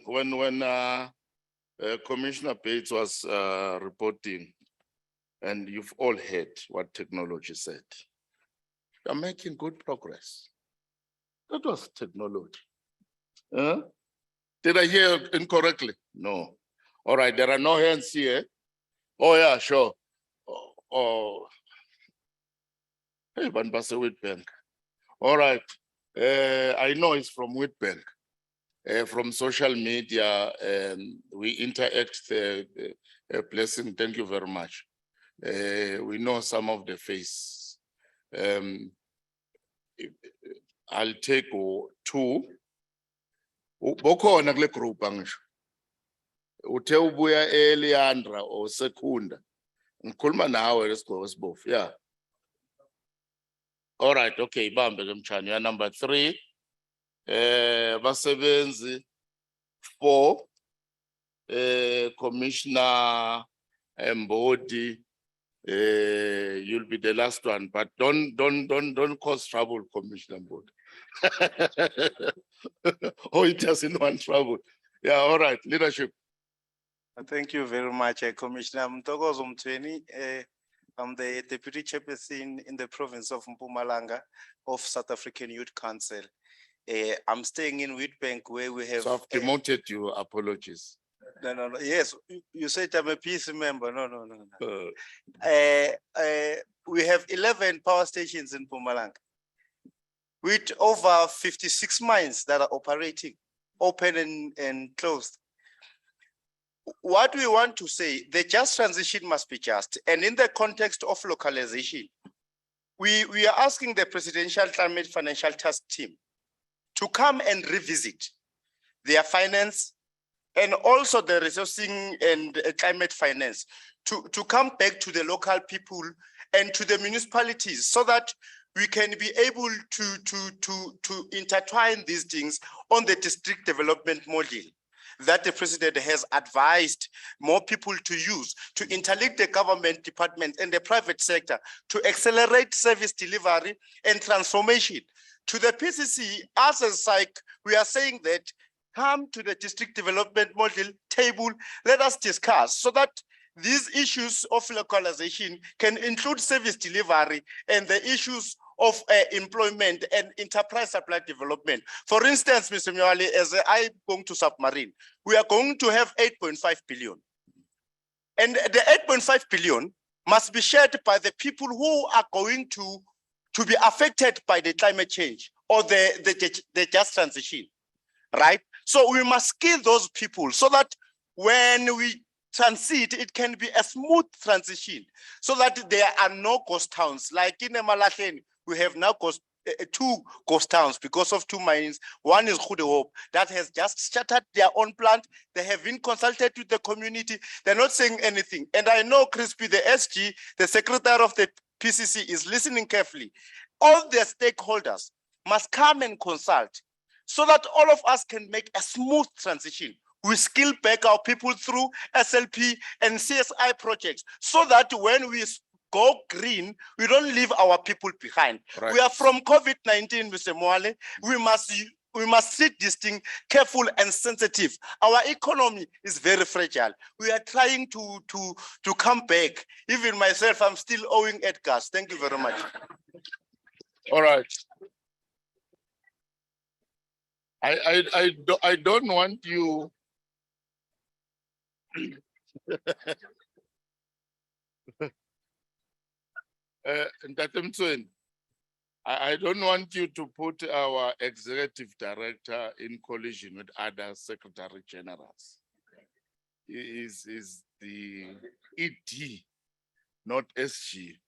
When Commissioner Bates was reporting, and you've all heard what technology said. You're making good progress. That was technology. Did I hear incorrectly? No. All right, there are no hands here. Oh yeah, sure. Hey, Banbasa Wheatbank. All right. I know it's from Wheatbank. From social media, we interact, Blessing, thank you very much. We know some of the face. I'll take two. Boko na group angisho. Uthe ubuya eLeandra or Secunda. Ngikhuluma nawe lesibhofu. Yeah. All right, okay, Bambe Mchani, you're number 3. Basebenzi 4, Commissioner Mbodi, you'll be the last one, but don't cause trouble, Commissioner Mbodi. Oh, it doesn't want trouble. Yeah, all right, leadership. Thank you very much, Commissioner Mtokozo Mtweni. I'm the Deputy Chairperson in the province of Mpumalanga of South African Youth Council. I'm staying in Wheatbank where we have— So I've demoted you, apologies. No. Yes, you said I'm a peace member. No. We have 11 power stations in Mpumalanga with over 56 mines that are operating, open and closed. What we want to say, the just transition must be just. And in the context of localization, we are asking the Presidential Climate Financial Task Team to come and revisit their finance and also the resourcing and climate finance to come back to the local people and to the municipalities so that we can be able to intertwine these things on the district development model that the president has advised more people to use, to interlink the government department and the private sector to accelerate service delivery and transformation. To the PCC, us as SAIC, we are saying that come to the district development model table, let us discuss so that these issues of localization can include service delivery and the issues of employment and enterprise supply development. For instance, Mr. Mwale, as I going to submarine, we are going to have 8.5 billion. And the 8.5 billion must be shared by the people who are going to be affected by the climate change or the just transition, right? So we must skill those people so that when we transit, it can be a smooth transition so that there are no ghost towns. Like in Emalahleni, we have now two ghost towns because of two mines. One is Goede Hope that has just shuttered their own plant. They have been consulted with the community. They're not saying anything. And I know Crispy, the SG, the secretary of the PCC is listening carefully. All the stakeholders must come and consult so that all of us can make a smooth transition. We skill back our people through SLP and CSI projects so that when we go green, we don't leave our people behind. Right. We are from COVID-19, Mr. Mwale. We must treat this thing careful and sensitive. Our economy is very fragile. We are trying to come back. Even myself, I'm still owing Edgar's. Thank you very much. All right. I don't want you. I don't want you to put our executive director in collision with other secretary generals. He is the ED, not SG.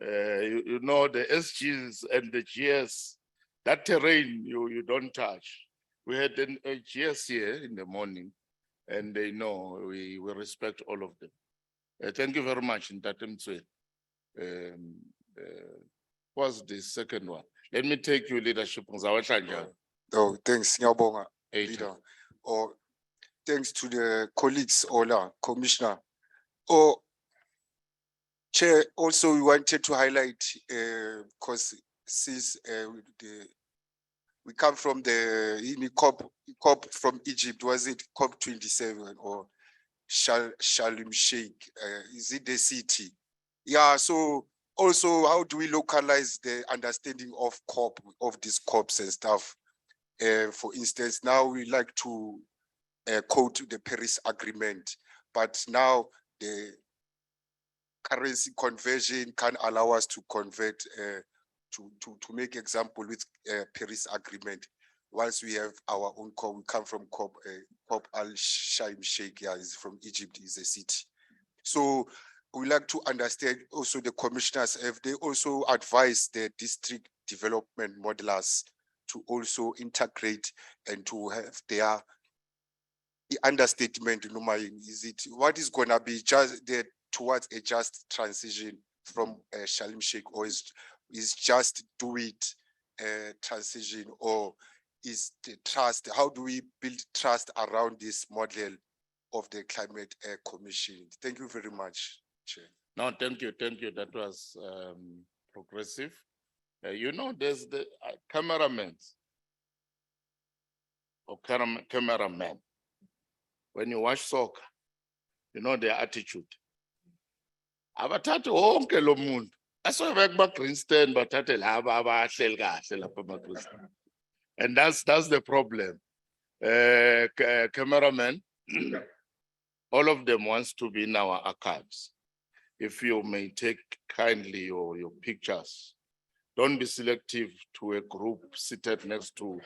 You know, the SGs and the GS, that terrain you don't touch. We had a GS here in the morning, and they know we respect all of them. Thank you very much, Ntatemtswe. What's the second one? Let me take you leadership. Oh, thanks, Ngiyabonga, leader. Or thanks to the colleagues, Ola, Commissioner. Oh, Chair, also we wanted to highlight, because since we come from the COP from Egypt, was it COP 27 or Sharm Sheikh? Is it the city? Yeah, so also how do we localize the understanding of COP, of these COPs and stuff? For instance, now we like to quote the Paris Agreement, but now the currency conversion can allow us to convert to make example with Paris Agreement. Once we have our own COP, we come from COP Al Sharm Sheikh, yeah, is from Egypt, is a city. So we like to understand also the commissioners, have they also advised the district development modelers to also integrate and to have their understatement, is it what is gonna be just there towards a just transition from Sharm Sheikh, or is just do it transition, or is the trust? How do we build trust around this model of the climate commission? Thank you very much, Chair. No, thank you. That was progressive. You know, there's the cameramen or cameraman. When you watch soccer, you know their attitude. Abathathe wonke lo muntu. Asebeka ba-Greenstone bathathe laba abahleli kahle lapha ema-Greenstone. And that's the problem. Cameramen, all of them wants to be in our archives. If you may take kindly your pictures, don't be selective to a group seated next to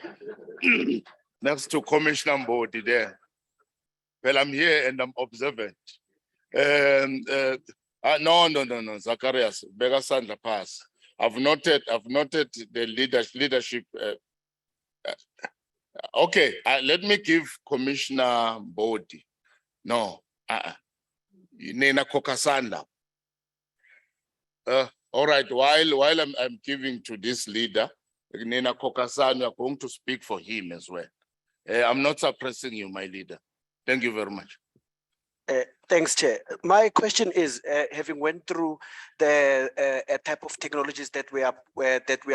Commissioner Mbodi there. Well, I'm here and I'm observant. No, Zacharias, Begasandra pass. I've noted the leadership. Okay, let me give Commissioner Mbodi. No, Nena Kokasanda. All right, while I'm giving to this leader, Nena Kokasanda, we are going to speak for him as well. I'm not suppressing you, my leader. Thank you very much. Thanks, Chair. My question is, having went through the type of technologies that we are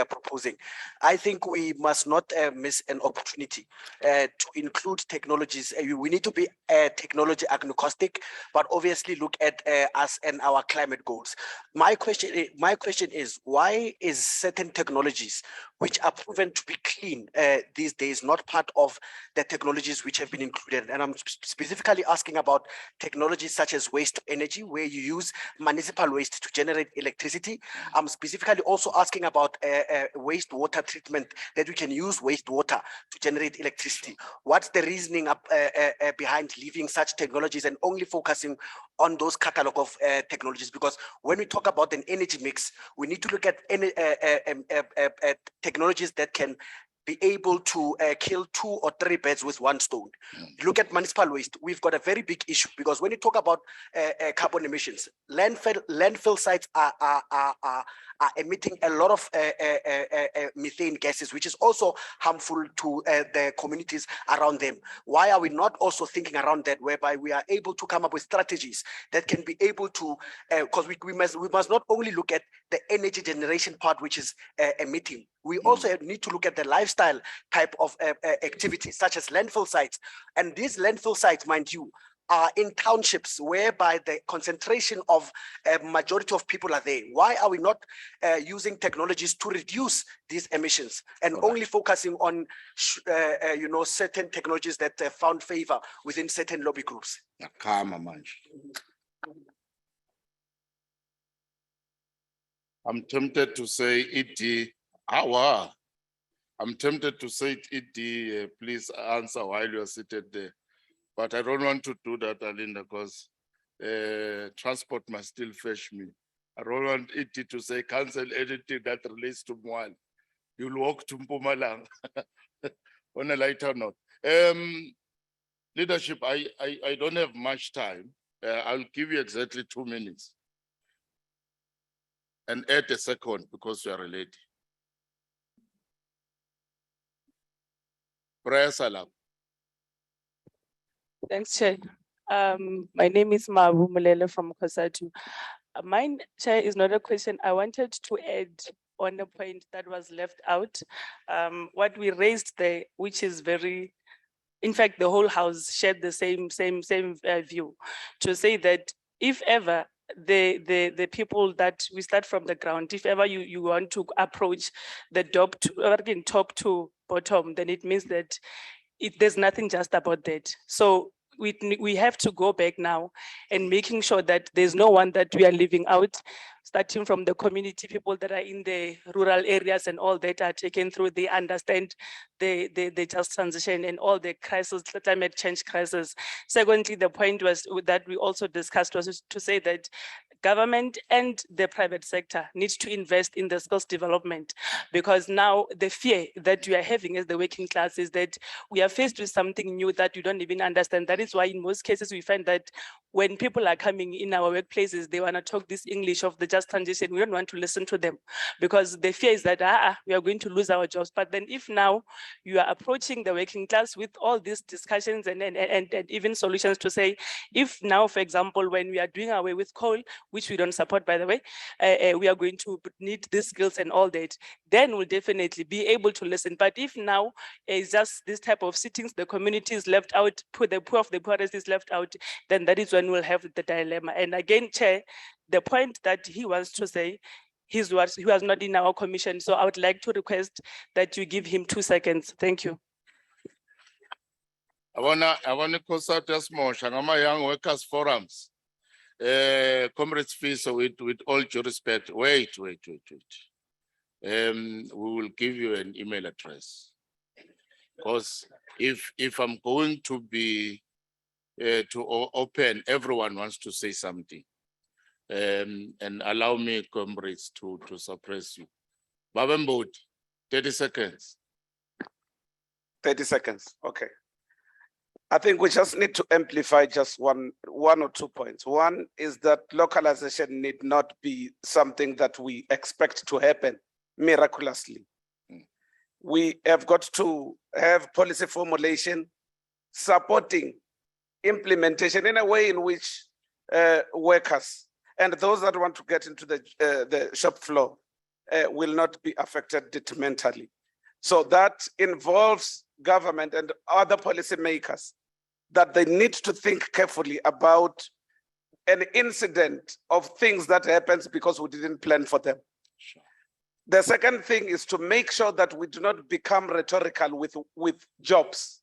proposing, I think we must not miss an opportunity to include technologies. We need to be technology agnostic, but obviously look at us and our climate goals. My question is, why is certain technologies which are proven to be clean these days not part of the technologies which have been included? And I'm specifically asking about technologies such as waste to energy, where you use municipal waste to generate electricity. I'm specifically also asking about wastewater treatment, that we can use wastewater to generate electricity. What's the reasoning behind leaving such technologies and only focusing on those catalog of technologies? Because when we talk about an energy mix, we need to look at any technologies that can be able to kill 2 or 3 birds with one stone. Look at municipal waste. We've got a very big issue, because when you talk about carbon emissions, landfill sites are emitting a lot of methane gases, which is also harmful to the communities around them. Why are we not also thinking around that, whereby we are able to come up with strategies that can be able to, because we must not only look at the energy generation part, which is emitting. We also need to look at the lifestyle type of activities, such as landfill sites. And these landfill sites, mind you, are in townships whereby the concentration of a majority of people are there. Why are we not using technologies to reduce these emissions and only focusing on certain technologies that found favor within certain lobby groups? I'm tempted to say ED. I'm tempted to say ED, please answer while you're seated there. But I don't want to do that, Alinda, because transport must still fetch me. I don't want ED to say cancel anything that relates to Mwal. You'll walk to Mpumalanga on a lighter note. Leadership, I don't have much time. I'll give you exactly 2 minutes. And add a second, because you are related. Prayer Salam. Thanks, Chair. My name is Mabu Mulele from Kosatu. Mine, Chair, is not a question. I wanted to add on a point that was left out. What we raised there, which is very, in fact, the whole house shared the same view, to say that if ever the people that we start from the ground, if ever you want to approach the top to bottom, then it means that there's nothing just about that. So we have to go back now and making sure that there's no one that we are leaving out, starting from the community people that are in the rural areas and all that are taken through, they understand the just transition and all the crisis, the climate change crisis. Secondly, the point was that we also discussed was to say that government and the private sector needs to invest in the skills development, because now the fear that we are having as the working class is that we are faced with something new that we don't even understand. That is why in most cases we find that when people are coming in our workplaces, they want to talk this English of the just transition. We don't want to listen to them, because the fear is that we are going to lose our jobs. But then if now you are approaching the working class with all these discussions and even solutions to say, if now, for example, when we are doing away with coal, which we don't support, by the way, we are going to need these skills and all that, then we'll definitely be able to listen. But if now it's just this type of sittings, the community is left out, the poor of the poorest is left out, then that is when we'll have the dilemma. And again, Chair, the point that he wants to say, he was not in our commission. So I would like to request that you give him 2 seconds. Thank you. I wanna consult us more, Shangama Young Workers Forums. Comrades Fisa, with all due respect, wait. We will give you an email address. Because if I'm going to be open, everyone wants to say something. And allow me, comrades, to suppress you. Babambod, 30 seconds. 30 seconds, okay. I think we just need to amplify just one or 2 points. One is that localization need not be something that we expect to happen miraculously. We have got to have policy formulation supporting implementation in a way in which workers and those that want to get into the shop floor will not be affected detrimentally. So that involves government and other policymakers that they need to think carefully about an incident of things that happens because we didn't plan for them. Sure. The second thing is to make sure that we do not become rhetorical with jobs.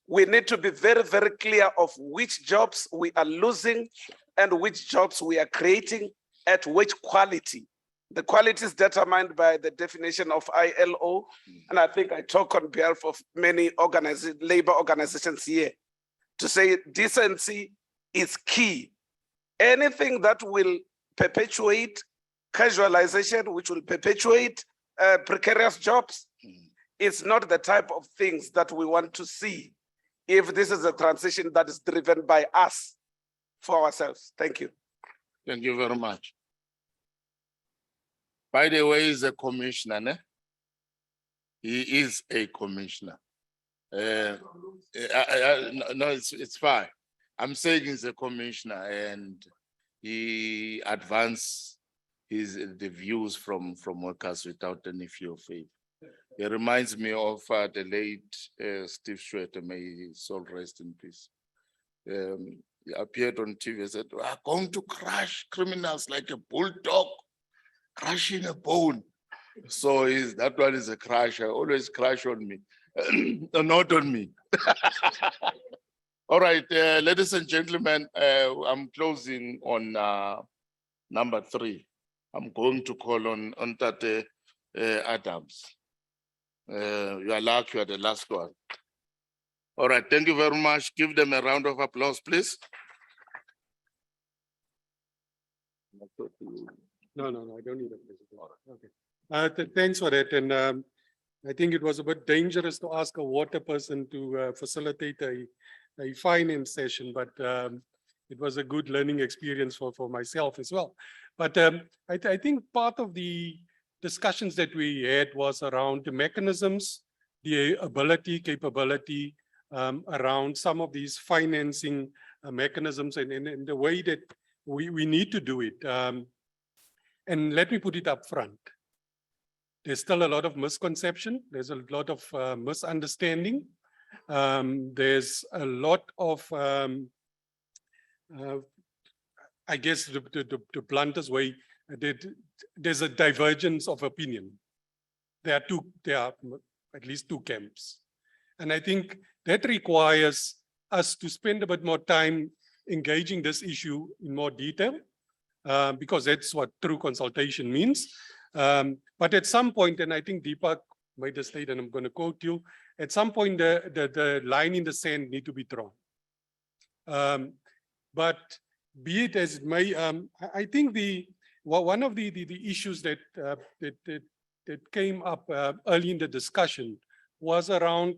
We need to be very, very clear of which jobs we are losing and which jobs we are creating at which quality. The quality is determined by the definition of ILO, and I think I talk on behalf of many labor organizations here to say decency is key. Anything that will perpetuate casualization, which will perpetuate precarious jobs, is not the type of things that we want to see if this is a transition that is driven by us for ourselves. Thank you. Thank you very much. By the way, he's a commissioner, ne? He is a commissioner. No, it's fine. I'm saying he's a commissioner and he advanced the views from workers without any fear of faith. It reminds me of the late Steve Schroeder, may his soul rest in peace. He appeared on TV and said, "We are going to crush criminals like a bulldog, crushing a bone." So that one is a crusher, always crush on me, not on me. All right, ladies and gentlemen, I'm closing on number 3. I'm going to call on Tate Adams. You are lucky, you are the last one. All right, thank you very much. Give them a round of applause, please. No, I don't need a president. Okay. Thanks for that. And I think it was a bit dangerous to ask a water person to facilitate a finance session, but it was a good learning experience for myself as well. But I think part of the discussions that we had was around the mechanisms, the ability, capability around some of these financing mechanisms and the way that we need to do it. And let me put it up front. There's still a lot of misconception. There's a lot of misunderstanding. There's a lot of, I guess, the bluntest way, there's a divergence of opinion. There are at least 2 camps. And I think that requires us to spend a bit more time engaging this issue in more detail, because that's what true consultation means. But at some point, and I think Deepak made a statement, and I'm going to quote you, at some point the line in the sand need to be drawn. But be it as it may, I think one of the issues that came up early in the discussion was around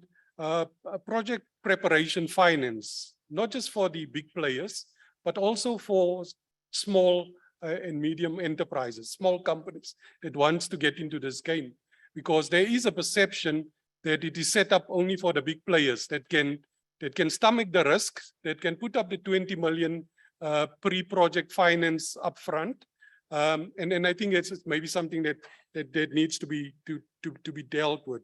project preparation finance, not just for the big players, but also for small and medium enterprises, small companies that wants to get into this game, because there is a perception that it is set up only for the big players that can stomach the risk, that can put up the 20 million pre-project finance upfront. And I think it's maybe something that needs to be dealt with.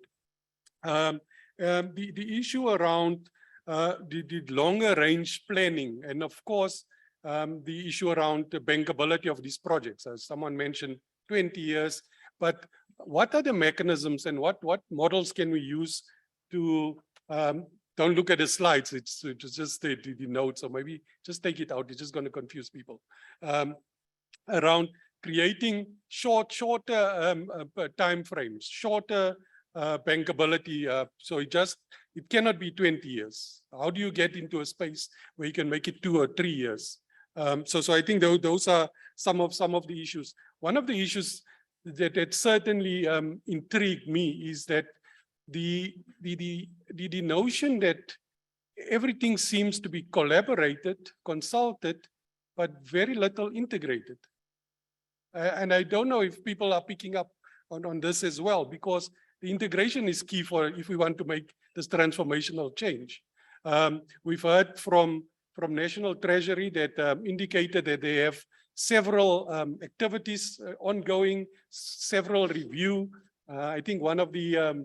The issue around the longer range planning, and of course, the issue around the bankability of these projects, as someone mentioned, 20 years, but what are the mechanisms and what models can we use to, don't look at the slides, it's just the notes, or maybe just take it out, it's just going to confuse people. Around creating shorter time frames, shorter bankability, so it cannot be 20 years. How do you get into a space where you can make it 2 or 3 years? So I think those are some of the issues. One of the issues that certainly intrigued me is that the notion that everything seems to be collaborated, consulted, but very little integrated. And I don't know if people are picking up on this as well, because the integration is key for if we want to make this transformational change. We've heard from from National Treasury that indicated that they have several activities ongoing, several review. I think one of the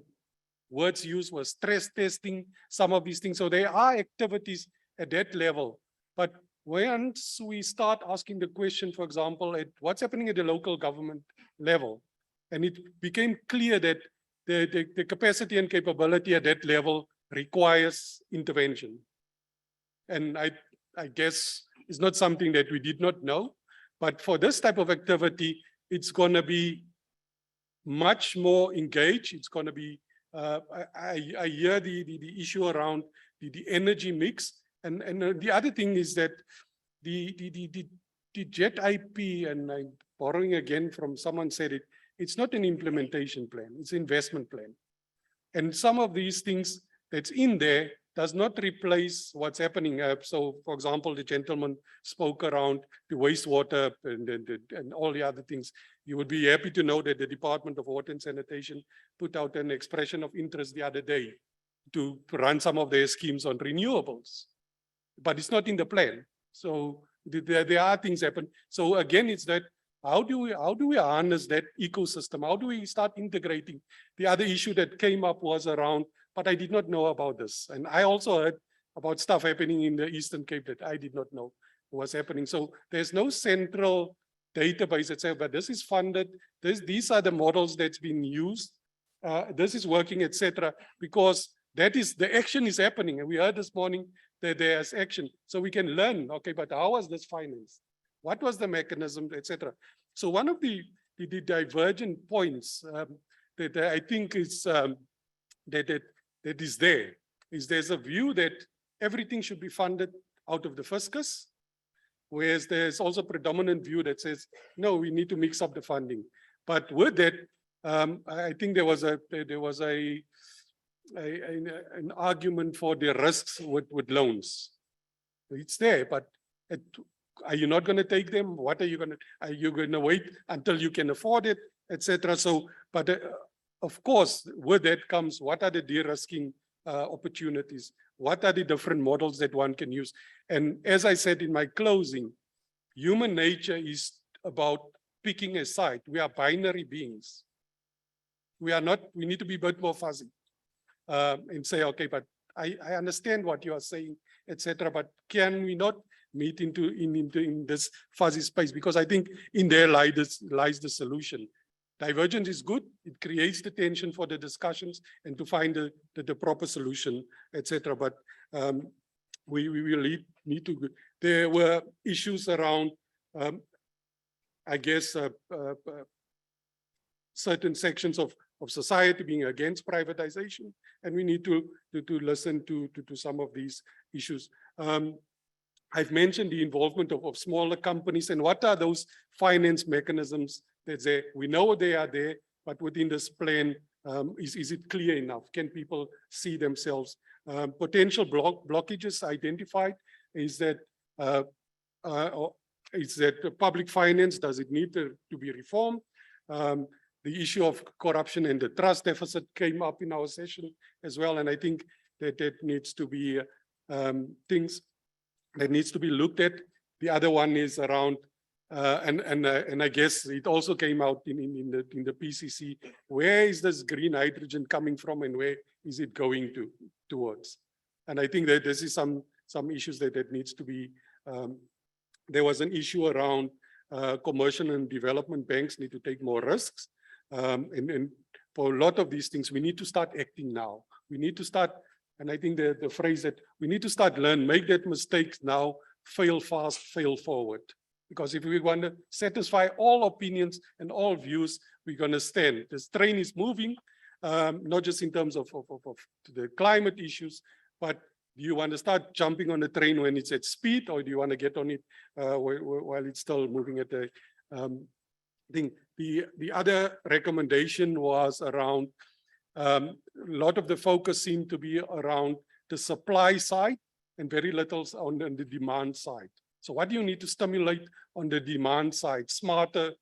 words used was stress testing, some of these things. So there are activities at that level. But once we start asking the question, for example, at what's happening at the local government level, and it became clear that the capacity and capability at that level requires intervention. And I guess it's not something that we did not know, but for this type of activity, it's going to be much more engaged. It's going to be, I hear the issue around the energy mix. And the other thing is that the JET IP, and I'm borrowing again from someone said it, it's not an implementation plan, it's an investment plan. And some of these things that's in there does not replace what's happening. So, for example, the gentleman spoke around the wastewater and all the other things. You would be happy to know that the Department of Water and Sanitation put out an expression of interest the other day to run some of their schemes on renewables, but it's not in the plan. So there are things happen. So again, it's that how do we harness that ecosystem? How do we start integrating? The other issue that came up was around, but I did not know about this. And I also heard about stuff happening in the Eastern Cape that I did not know was happening. So there's no central database that says, but this is funded. These are the models that's been used. This is working, etc. Because that is, the action is happening. And we heard this morning that there's action. So we can learn, okay, but how was this financed? What was the mechanism, etc. So one of the divergent points that I think is that is there is there's a view that everything should be funded out of the fiscus, whereas there's also a predominant view that says, no, we need to mix up the funding. But with that, I think there was an argument for the risks with loans. It's there, but are you not going to take them? What are you going to wait until you can afford it, etc. So, but of course, with that comes what are the de-risking opportunities? What are the different models that one can use? And as I said in my closing, human nature is about picking a side. We are binary beings. We are not, we need to be a bit more fuzzy and say, okay, but I understand what you are saying, etc. But can we not meet in this fuzzy space? Because I think in there lies the solution. Divergence is good. It creates the tension for the discussions and to find the proper solution, etc. But we will need to. There were issues around, I guess, certain sections of society being against privatization, and we need to listen to some of these issues. I've mentioned the involvement of smaller companies and what are those finance mechanisms that's there. We know they are there, but within this plan, is it clear enough? Can people see themselves? Potential blockages identified is that public finance, does it need to be reformed? The issue of corruption and the trust deficit came up in our session as well, and I think that needs to be things that needs to be looked at. The other one is around, and I guess it also came out in the PCC. Where is this green hydrogen coming from, and where is it going towards? And I think that this is some issues that needs to be. There was an issue around commercial and development banks need to take more risks, and for a lot of these things, we need to start acting now. We need to start. And I think the phrase that we need to start make that mistakes now, fail fast, fail forward. Because if we want to satisfy all opinions and all views, we're going to stand. This train is moving, not just in terms of the climate issues, but do you want to start jumping on the train when it's at speed, or do you want to get on it while it's still moving at the, I think the other recommendation was around, a lot of the focus seemed to be around the supply side and very little on the demand side. So what do you need to stimulate on the demand side? Smarter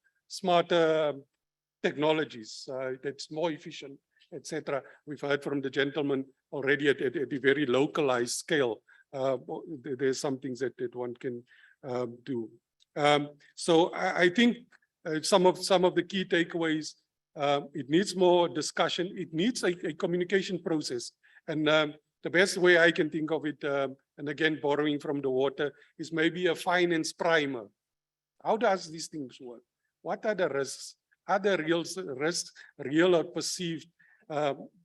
technologies that's more efficient, etc. We've heard from the gentleman already at a very localized scale there's some things that one can do. So I think some of the key takeaways, it needs more discussion. It needs a communication process. And the best way I can think of it, and again, borrowing from the water, is maybe a finance primer. How does these things work? What are the risks? Are there risks, real or perceived?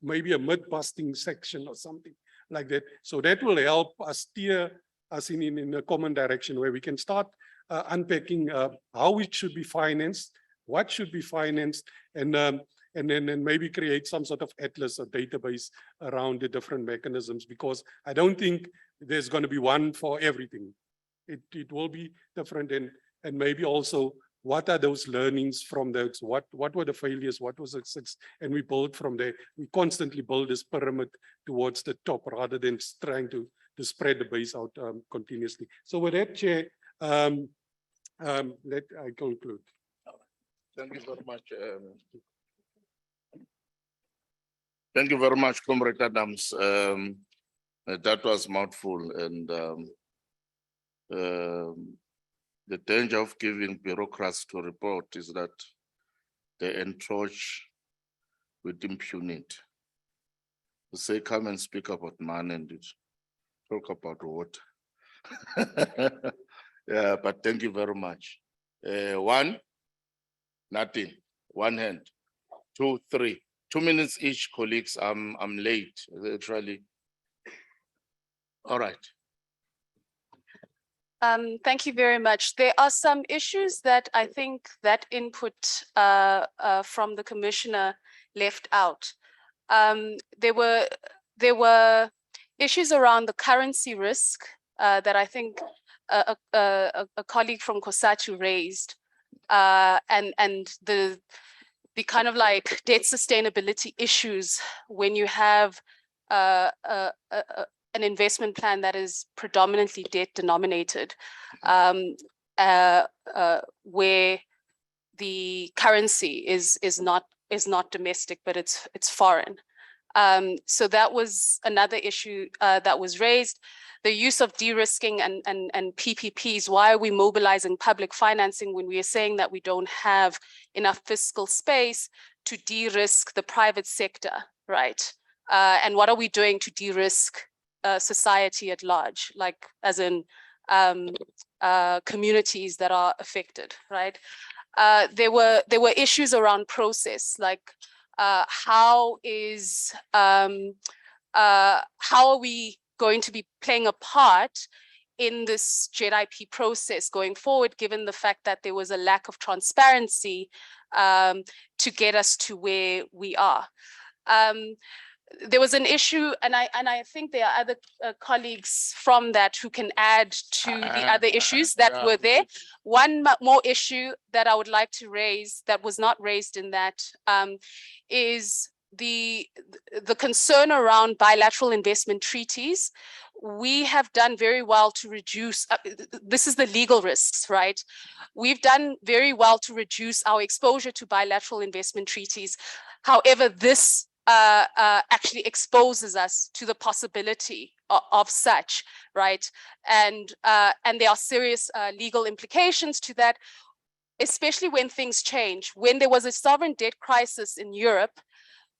Maybe a myth-busting section or something like that. So that will help us steer us in a common direction where we can start unpacking how it should be financed, what should be financed, and then maybe create some sort of atlas or database around the different mechanisms, because I don't think there's going to be one for everything. It will be different, and maybe also what are those learnings from those, what were the failures, what was success, and we build from there. We constantly build this pyramid towards the top rather than trying to spread the base out continuously. So with that, Chair, let I conclude. Thank you very much. Thank you very much, Comrade Adams. That was mouthful, and the danger of giving bureaucrats to report is that they encroach with impunity. You say, come and speak about man and talk about what. Yeah, but thank you very much. One, nothing. One hand. Two, three. 2 minutes each, colleagues. I'm late, actually. All right. Thank you very much. There are some issues that I think that input from the commissioner left out. There were issues around the currency risk that I think a colleague from COSATU raised, and the kind of like debt sustainability issues when you have an investment plan that is predominantly debt denominated, where the currency is not domestic, but it's foreign. So that was another issue that was raised. The use of de-risking and PPPs. Why are we mobilizing public financing when we are saying that we don't have enough fiscal space to de-risk the private sector, right? And what are we doing to de-risk society at large, like as in communities that are affected, right? There were issues around process, like how are we going to be playing a part in this JIP process going forward, given the fact that there was a lack of transparency to get us to where we are. There was an issue, and I think there are other colleagues from that who can add to the other issues that were there. One more issue that I would like to raise that was not raised in that is the concern around bilateral investment treaties. We have done very well to reduce, this is the legal risks, right? We've done very well to reduce our exposure to bilateral investment treaties. However, this actually exposes us to the possibility of such, right? And there are serious legal implications to that, especially when things change. When there was a sovereign debt crisis in Europe,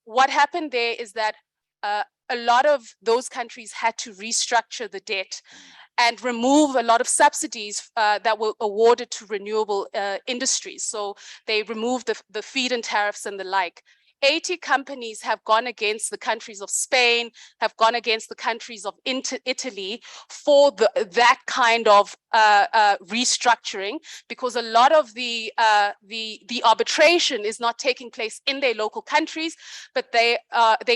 what happened there is that a lot of those countries had to restructure the debt and remove a lot of subsidies that were awarded to renewable industries. So they removed the feed-in tariffs and the like. 80 companies have gone against the countries of Spain, have gone against the countries of Italy for that kind of restructuring, because a lot of the arbitration is not taking place in their local countries, but they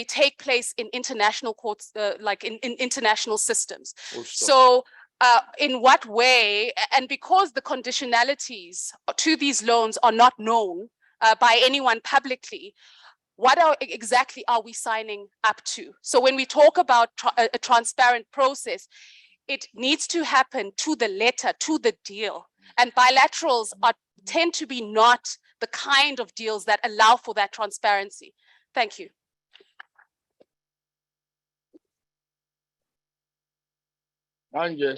take place in international courts, like in international systems. So in what way, and because the conditionalities to these loans are not known by anyone publicly, what exactly are we signing up to? So when we talk about a transparent process, it needs to happen to the letter, to the deal. And bilaterals tend to be not the kind of deals that allow for that transparency. Thank you. Manje,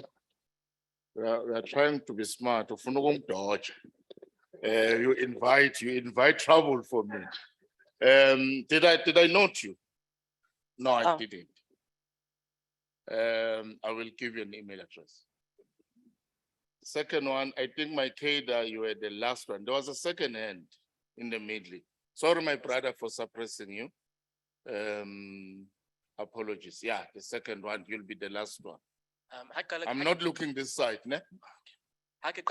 we are trying to be smart. Ufuna ukungidodge. You invite trouble for me. Did I note you? No, I didn't. I will give you an email address. Second one, I think my Keda, you were the last one. There was a second hand in the middle. Sorry, my brother, for suppressing you. Apologies. Yeah, the second one, you'll be the last one. I'm not looking this side, ne? I'm a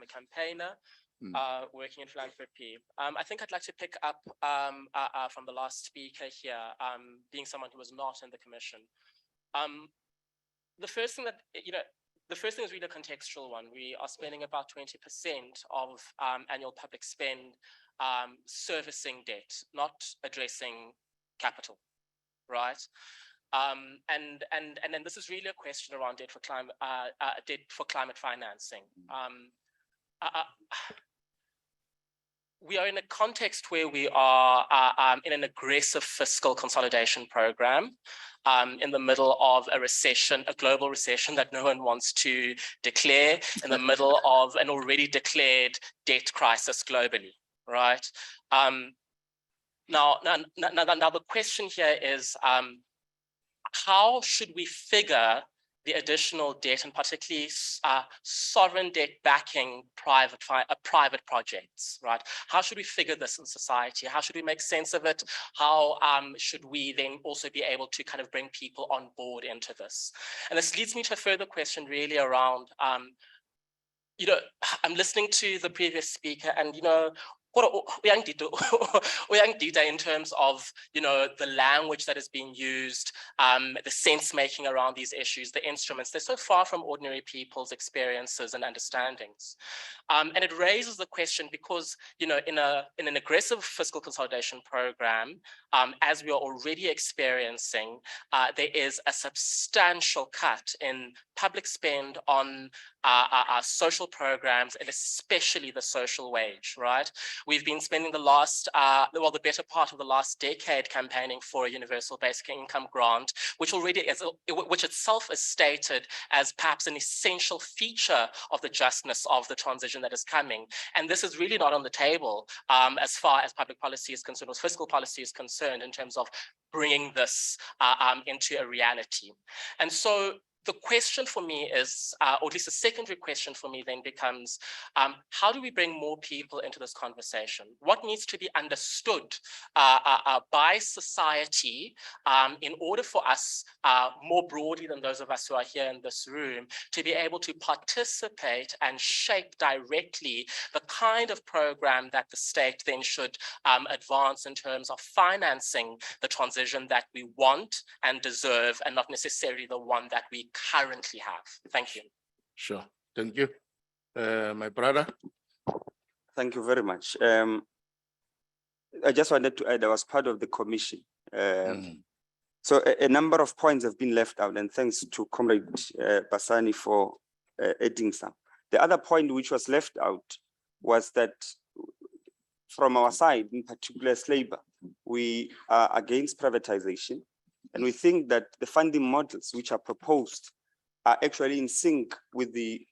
campaigner working in philanthropy. I think I'd like to pick up from the last speaker here, being someone who was not in the commission. The first thing is really a contextual one. We are spending about 20% of annual public spend servicing debt, not addressing capital, right? And then this is really a question around debt for climate financing. We are in a context where we are in an aggressive fiscal consolidation program in the middle of a recession, a global recession that no one wants to declare, in the middle of an already declared debt crisis globally, right? Now the question here is, how should we figure the additional debt, and particularly sovereign debt backing private projects, right? How should we figure this in society? How should we make sense of it? How should we then also be able to kind of bring people on board into this? And this leads me to a further question really around, I'm listening to the previous speaker, and in terms of the language that is being used, the sense making around these issues, the instruments, they're so far from ordinary people's experiences and understandings. And it raises the question because in an aggressive fiscal consolidation program, as we are already experiencing, there is a substantial cut in public spend on our social programs, and especially the social wage, right? We've been spending the better part of the last decade campaigning for a universal basic income grant, which itself is stated as perhaps an essential feature of the justness of the transition that is coming. And this is really not on the table as far as public policy is concerned, or fiscal policy is concerned, in terms of bringing this into a reality. And so the question for me is, or at least the secondary question for me then becomes, how do we bring more people into this conversation? What needs to be understood by society in order for us, more broadly than those of us who are here in this room, to be able to participate and shape directly the kind of program that the state then should advance in terms of financing the transition that we want and deserve, and not necessarily the one that we currently have. Thank you. Sure, thank you. My brother. Thank you very much. I just wanted to add, I was part of the commission. So a number of points have been left out, and thanks to Comrade Basani for adding some. The other point which was left out was that from our side, in particular as Labour, we are against privatization. And we think that the funding models which are proposed are actually in sync with the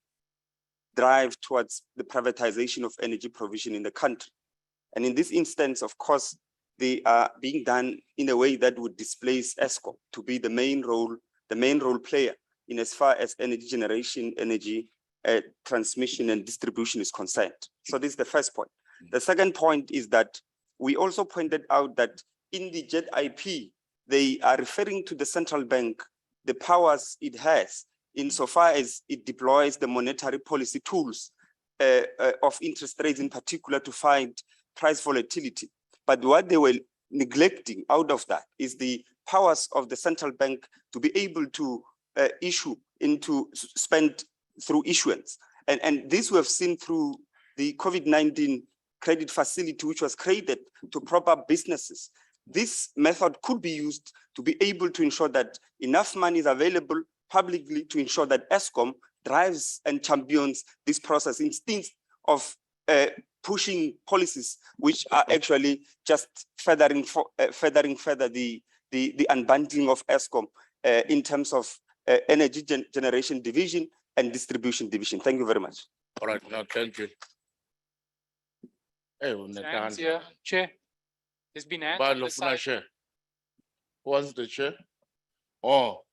drive towards the privatization of energy provision in the country. And in this instance, of course, they are being done in a way that would displace ESCOM to be the main role player in as far as energy generation, energy transmission and distribution is concerned. So this is the first point. The second point is that we also pointed out that in the JIP, they are referring to the central bank, the powers it has insofar as it deploys the monetary policy tools of interest rates in particular to fight price volatility. But what they were neglecting out of that is the powers of the central bank to be able to spend through issuance. And this we have seen through the COVID-19 credit facility, which was created to prop up businesses. This method could be used to be able to ensure that enough money is available publicly to ensure that ESCOM drives and champions this process instead of pushing policies which are actually just further the the unbundling of ESCOM in terms of energy generation division and distribution division. Thank you very much. All right, no, thank you. Hey, Hands here, Chair. There's been hands Ba on the lofuna side. chair. What's the chair? Oh,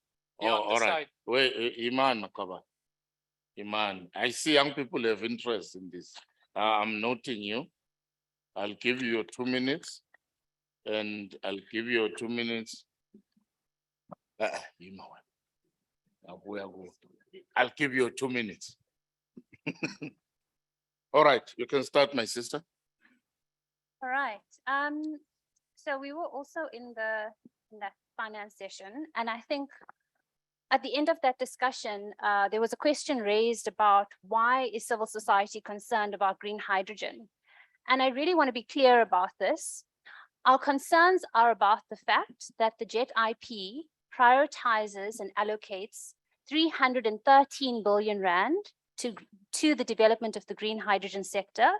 Yeah, on the all right. side. Wait, Iman Makaba. Iman, I see young people have interest in this. I'm noting you. I'll give you 2 minutes. And I'll give you 2 minutes. I'll give you 2 minutes. All right, you can start, my sister. All right. So we were also in that finance session, and I think at the end of that discussion, there was a question raised about why is civil society concerned about green hydrogen? And I really want to be clear about this. Our concerns are about the fact that the JET IP prioritizes and allocates 313 billion rand to the development of the green hydrogen sector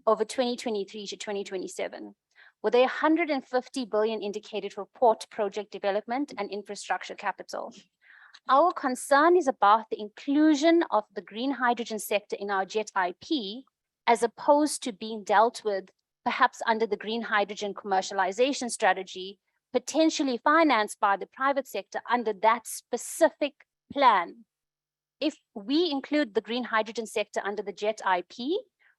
over 2023 to 2027, with 150 billion indicated for port project development and infrastructure capital. Our concern is about the inclusion of the green hydrogen sector in our JET IP, as opposed to being dealt with perhaps under the green hydrogen commercialization strategy, potentially financed by the private sector under that specific plan. If we include the green hydrogen sector under the JET IP,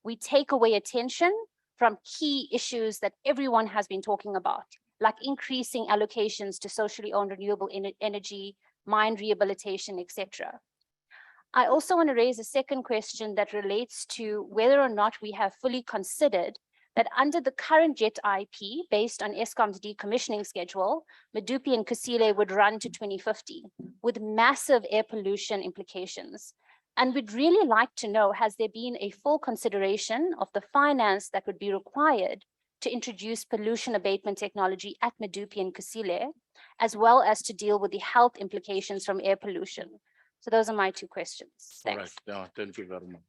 we take away attention from key issues that everyone has been talking about, like increasing allocations to socially owned renewable energy, mine rehabilitation, etc. I also want to raise a second question that relates to whether or not we have fully considered that under the current JET IP, based on ESCOM's decommissioning schedule, Medupi and Kusile would run to 2050 with massive air pollution implications. And we'd really like to know, has there been a full consideration of the finance that would be required to introduce pollution abatement technology at Medupi and Kusile, as well as to deal with the health implications from air pollution? So those are my two questions. All Thanks. right, yeah, thank you very much.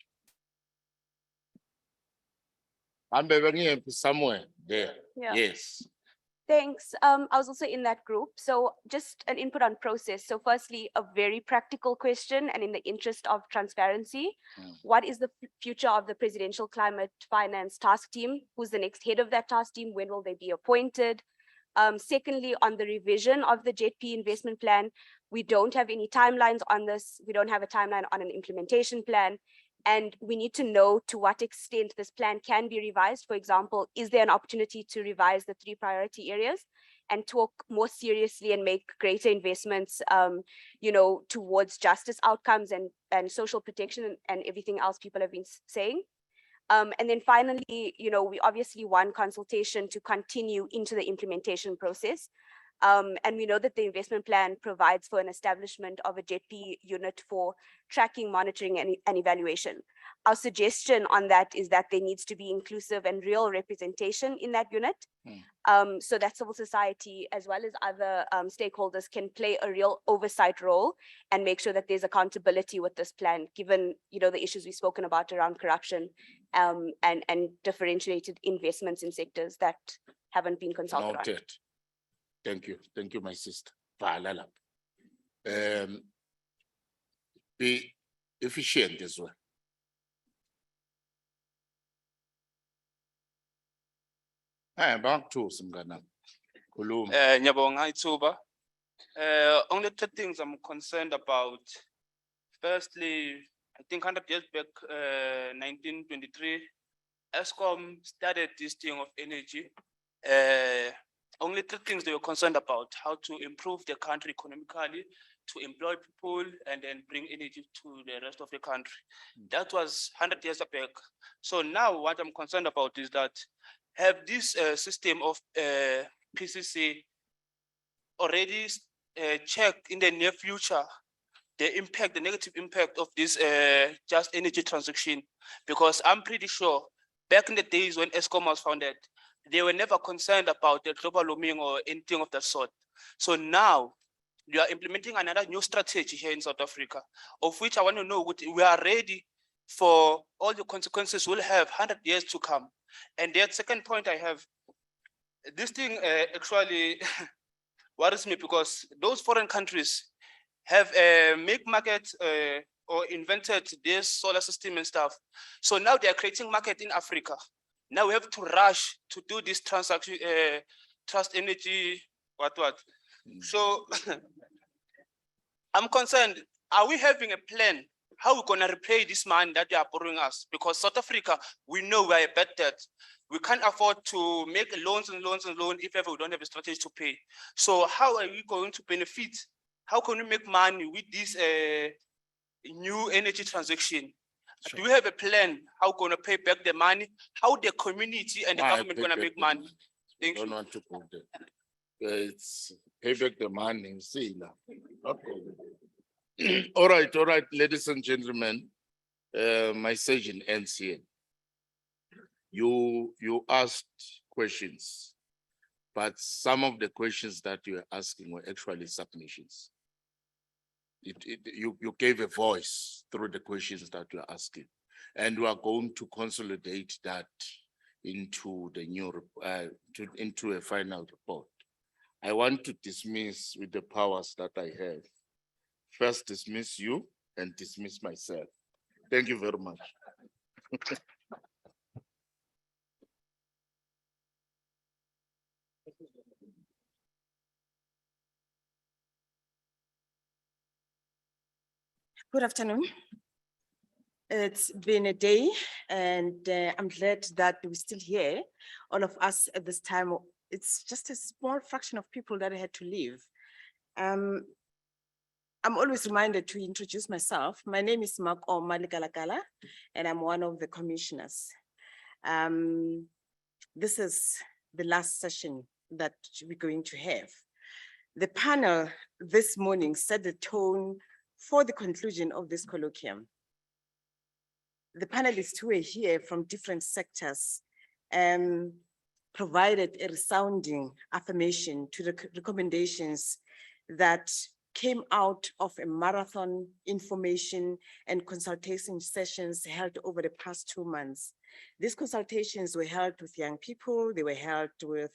I'm being somewhere there. Yeah. Yes. Thanks. I was also in that group. So just an input on process. So firstly, a very practical question, and in the interest of transparency, what is the future of the Presidential Climate Finance Task Team? Who's the next head of that task team? When will they be appointed? Secondly, on the revision of the JETP investment plan, we don't have any timelines on this. We don't have a timeline on an implementation plan. And we need to know to what extent this plan can be revised. For example, is there an opportunity to revise the 3 priority areas and talk more seriously and make greater investments, towards justice outcomes and social protection and everything else people have been saying? And then finally, we obviously want consultation to continue into the implementation process. And we know that the investment plan provides for an establishment of a JETP unit for tracking, monitoring, and evaluation. Our suggestion on that is that there needs to be inclusive and real representation in that unit, so that civil society as well as other stakeholders can play a real oversight role and make sure that there's accountability with this plan, given the issues we've spoken about around corruption and differentiated investments in sectors that haven't been consulted on. Noted. Thank you, my sister. Be efficient as well. Back to Singana. Nyabonga Itsuba. Only 2 things I'm concerned about. Firstly, I think 100 years back, 1923, ESCOM started this thing of energy. Only 3 things they were concerned about: how to improve the country economically, to employ people, and then bring energy to the rest of the country. That was 100 years back. So now what I'm concerned about is that have this system of PCC already checked in the near future the negative impact of this just energy transaction? Because I'm pretty sure back in the days when ESCOM was founded, they were never concerned about the global warming or anything of that sort. So now you are implementing another new strategy here in South Africa, of which I want to know what we are ready for all the consequences we'll have 100 years to come. And the second point I have, this thing actually worries me because those foreign countries have make market or invented this solar system and stuff. So now they are creating market in Africa. Now we have to rush to do this transaction, trust energy, what. So I'm concerned, are we having a plan? How we gonna repay this money that they are borrowing us? Because South Africa, we know we are a bad debt. We can't afford to make loans and loans and loans if ever we don't have a strategy to pay. So how are we going to benefit? How can we make money with this new energy transaction? Do we have a plan? How gonna pay back the money? How the community and the government gonna make money? Thank you. Don't want to go there. It's pay back the money, see now. Not go there. All right, ladies and gentlemen. My session ends here. You asked questions, but some of the questions that you were asking were actually submissions. You gave a voice through the questions that you are asking, and we are going to consolidate that into the new into a final report. I want to dismiss with the powers that I have. First, dismiss you and dismiss myself. Thank you very much. Good afternoon. It's been a day and I'm glad that we're still here, all of us at this time. It's just a small fraction of people that had to leave. I'm always reminded to introduce myself. My name is Mako Malikalakala and I'm one of the commissioners. This is the last session that we're going to have. The panel this morning set the tone for the conclusion of this colloquium. The panelists who were here from different sectors provided a resounding affirmation to the recommendations that came out of a marathon information and consultation sessions held over the past 2 months. These consultations were held with young people, they were held with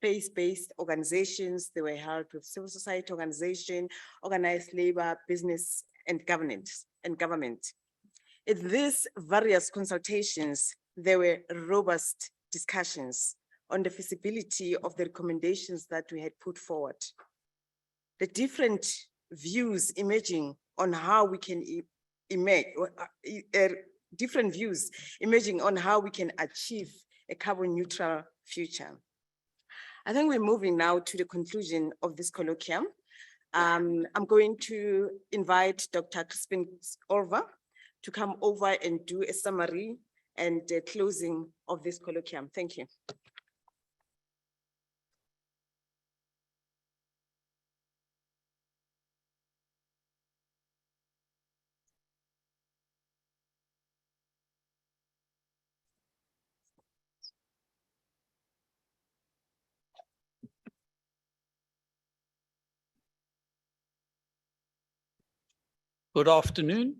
faith-based organizations, they were held with civil society organization, organized labor, business, and government. In these various consultations, there were robust discussions on the feasibility of the recommendations that we had put forward. The different views emerging on how we can achieve a carbon neutral future. I think we're moving now to the conclusion of this colloquium. I'm going to invite Dr. Crispin Orva to come over and do a summary and closing of this colloquium. Thank you. Good afternoon.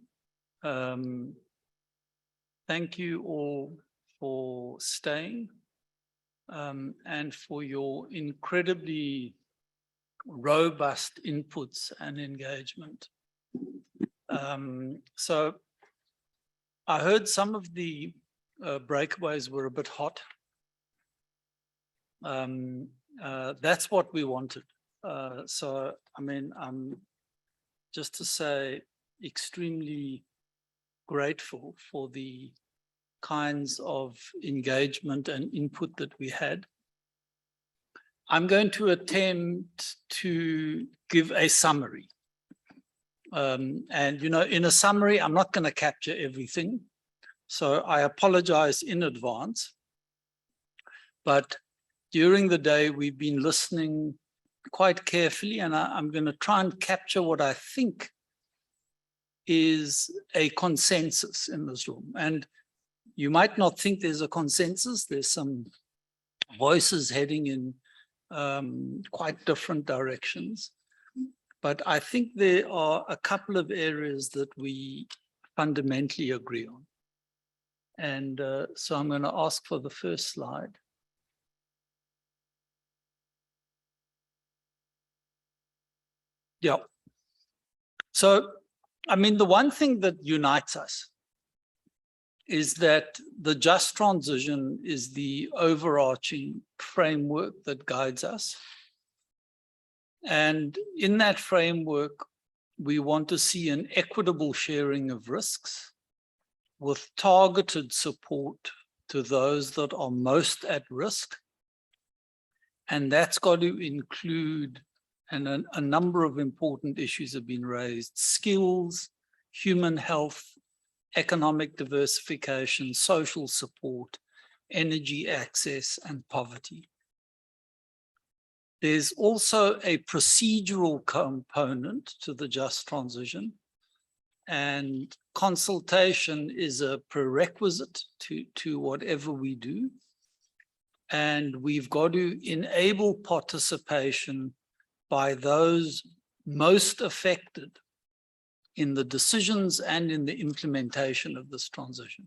Thank you all for staying and for your incredibly robust inputs and engagement. So I heard some of the breakaways were a bit hot. That's what we wanted. So, I mean, just to say, extremely grateful for the kinds of engagement and input that we had. I'm going to attempt to give a summary. And, you know, in a summary, I'm not going to capture everything. So I apologize in advance. But during the day, we've been listening quite carefully, and I'm going to try and capture what I think is a consensus in this room. And you might not think there's a consensus. There's some voices heading in quite different directions. But I think there are a couple of areas that we fundamentally agree on. And so I'm going to ask for the first slide. Yeah. So, I mean, the one thing that unites us is that the just transition is the overarching framework that guides us. And in that framework, we want to see an equitable sharing of risks with targeted support to those that are most at risk. And that's got to include, and a number of important issues have been raised: skills, human health, economic diversification, social support, energy access, and poverty. There's also a procedural component to the just transition, and consultation is a prerequisite to whatever we do. And we've got to enable participation by those most affected in the decisions and in the implementation of this transition.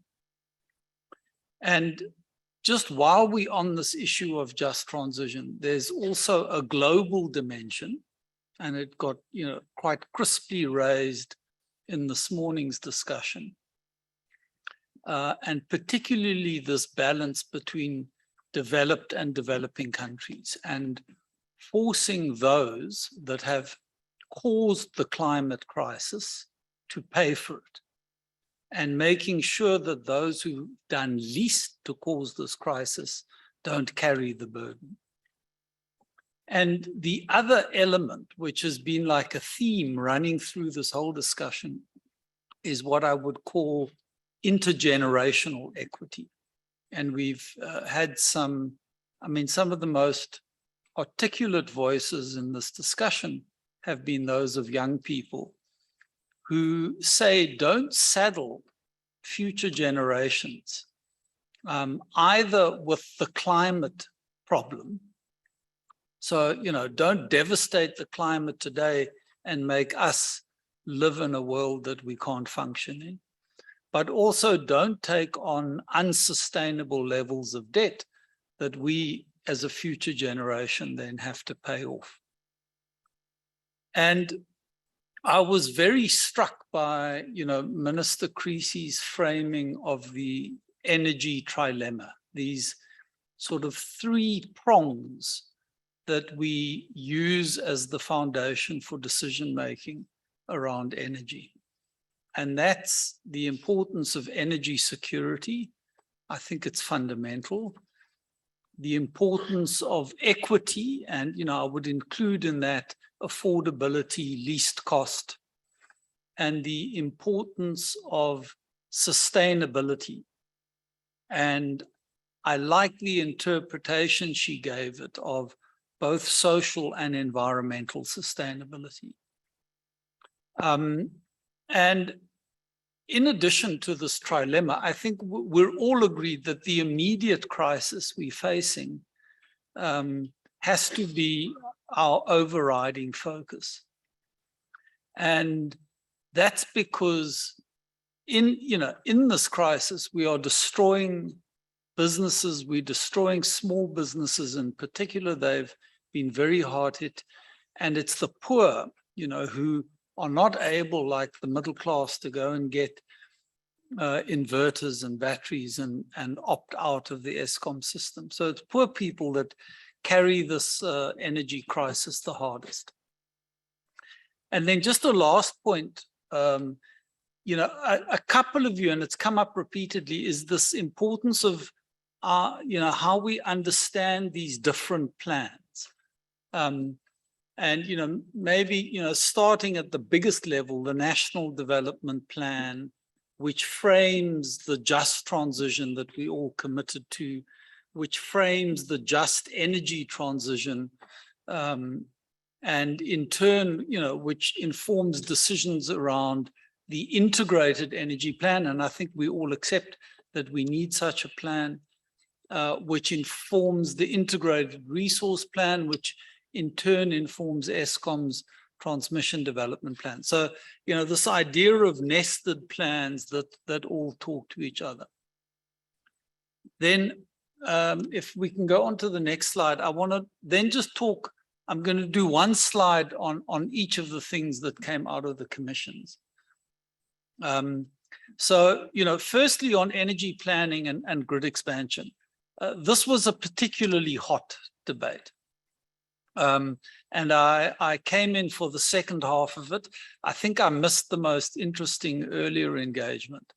And just while we're on this issue of just transition, there's also a global dimension, and it got, quite crisply raised in this morning's discussion. And particularly this balance between developed and developing countries, and forcing those that have caused the climate crisis to pay for it, and making sure that those who've done least to cause this crisis don't carry the burden. And the other element, which has been like a theme running through this whole discussion, is what I would call intergenerational equity. And we've had some of the most articulate voices in this discussion have been those of young people who say, don't saddle future generations either with the climate problem. So, don't devastate the climate today and make us live in a world that we can't function in. But also don't take on unsustainable levels of debt that we as a future generation then have to pay off. And I was very struck by, Minister Creasy's framing of the energy trilemma, these sort of three prongs that we use as the foundation for decision-making around energy. And that's the importance of energy security. I think it's fundamental. The importance of equity, and I would include in that affordability, least cost, and the importance of sustainability. And I like the interpretation she gave it of both social and environmental sustainability. And in addition to this trilemma, I think we're all agreed that the immediate crisis we're facing has to be our overriding focus. And that's because in this crisis, we are destroying businesses, we're destroying small businesses in particular. They've been very hard hit. And it's the poor, who are not able, like the middle class, to go and get inverters and batteries and opt out of the ESCOM system. So it's poor people that carry this energy crisis the hardest. And then just a last point, a couple of you, and it's come up repeatedly, is this importance of how we understand these different plans. And maybe starting at the biggest level, the National Development Plan, which frames the just transition that we all committed to, which frames the just energy transition, and in turn, which informs decisions around the integrated energy plan. And I think we all accept that we need such a plan, which informs the integrated resource plan, which in turn informs ESCOM's transmission development plan. So, this idea of nested plans that all talk to each other. Then, if we can go on to the next slide, I want to then just talk I'm going to do one slide on each of the things that came out of the commissions. So, firstly on energy planning and grid expansion, this was a particularly hot debate. And I came in for the second half of it. I think I missed the most interesting earlier engagement.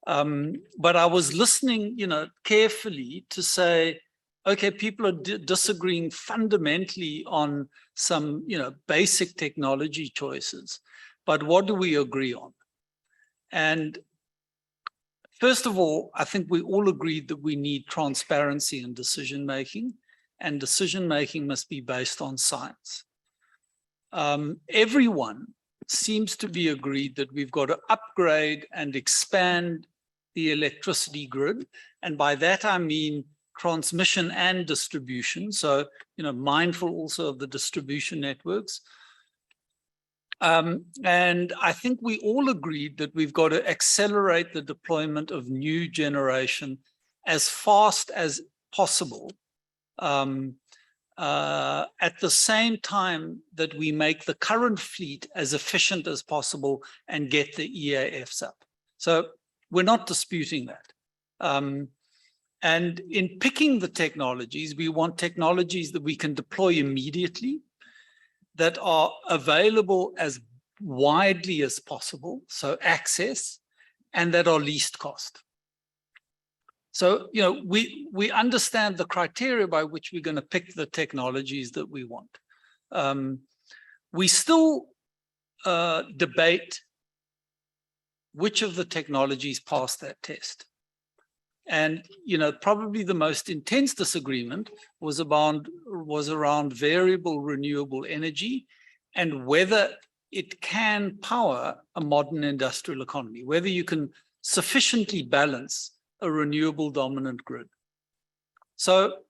But I was listening, carefully to say, okay, people are disagreeing fundamentally on some, basic technology choices, but what do we agree on? And first of all, I think we all agreed that we need transparency in decision-making, and decision-making must be based on science. Everyone seems to be agreed that we've got to upgrade and expand the electricity grid. And by that, I mean transmission and distribution. So, mindful also of the distribution networks. And I think we all agreed that we've got to accelerate the deployment of new generation as fast as possible, at the same time that we make the current fleet as efficient as possible and get the EAFs up. So we're not disputing that. And in picking the technologies, we want technologies that we can deploy immediately, that are available as widely as possible, so access, and that are least cost. So, we understand the criteria by which we're going to pick the technologies that we want. We still debate which of the technologies pass that test. And, probably the most intense disagreement was around variable renewable energy and whether it can power a modern industrial economy, whether you can sufficiently balance a renewable dominant grid. So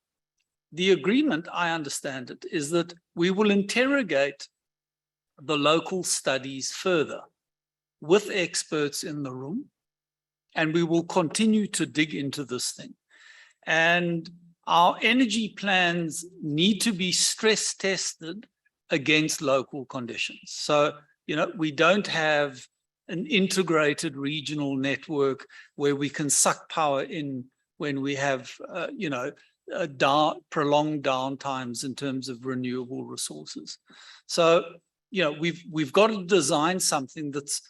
the agreement, I understand it, is that we will interrogate the local studies further with experts in the room, and we will continue to dig into this thing. And our energy plans need to be stress tested against local conditions. So, we don't have an integrated regional network where we can suck power in when we have, prolonged downtimes in terms of renewable resources. So, we've got to design something that's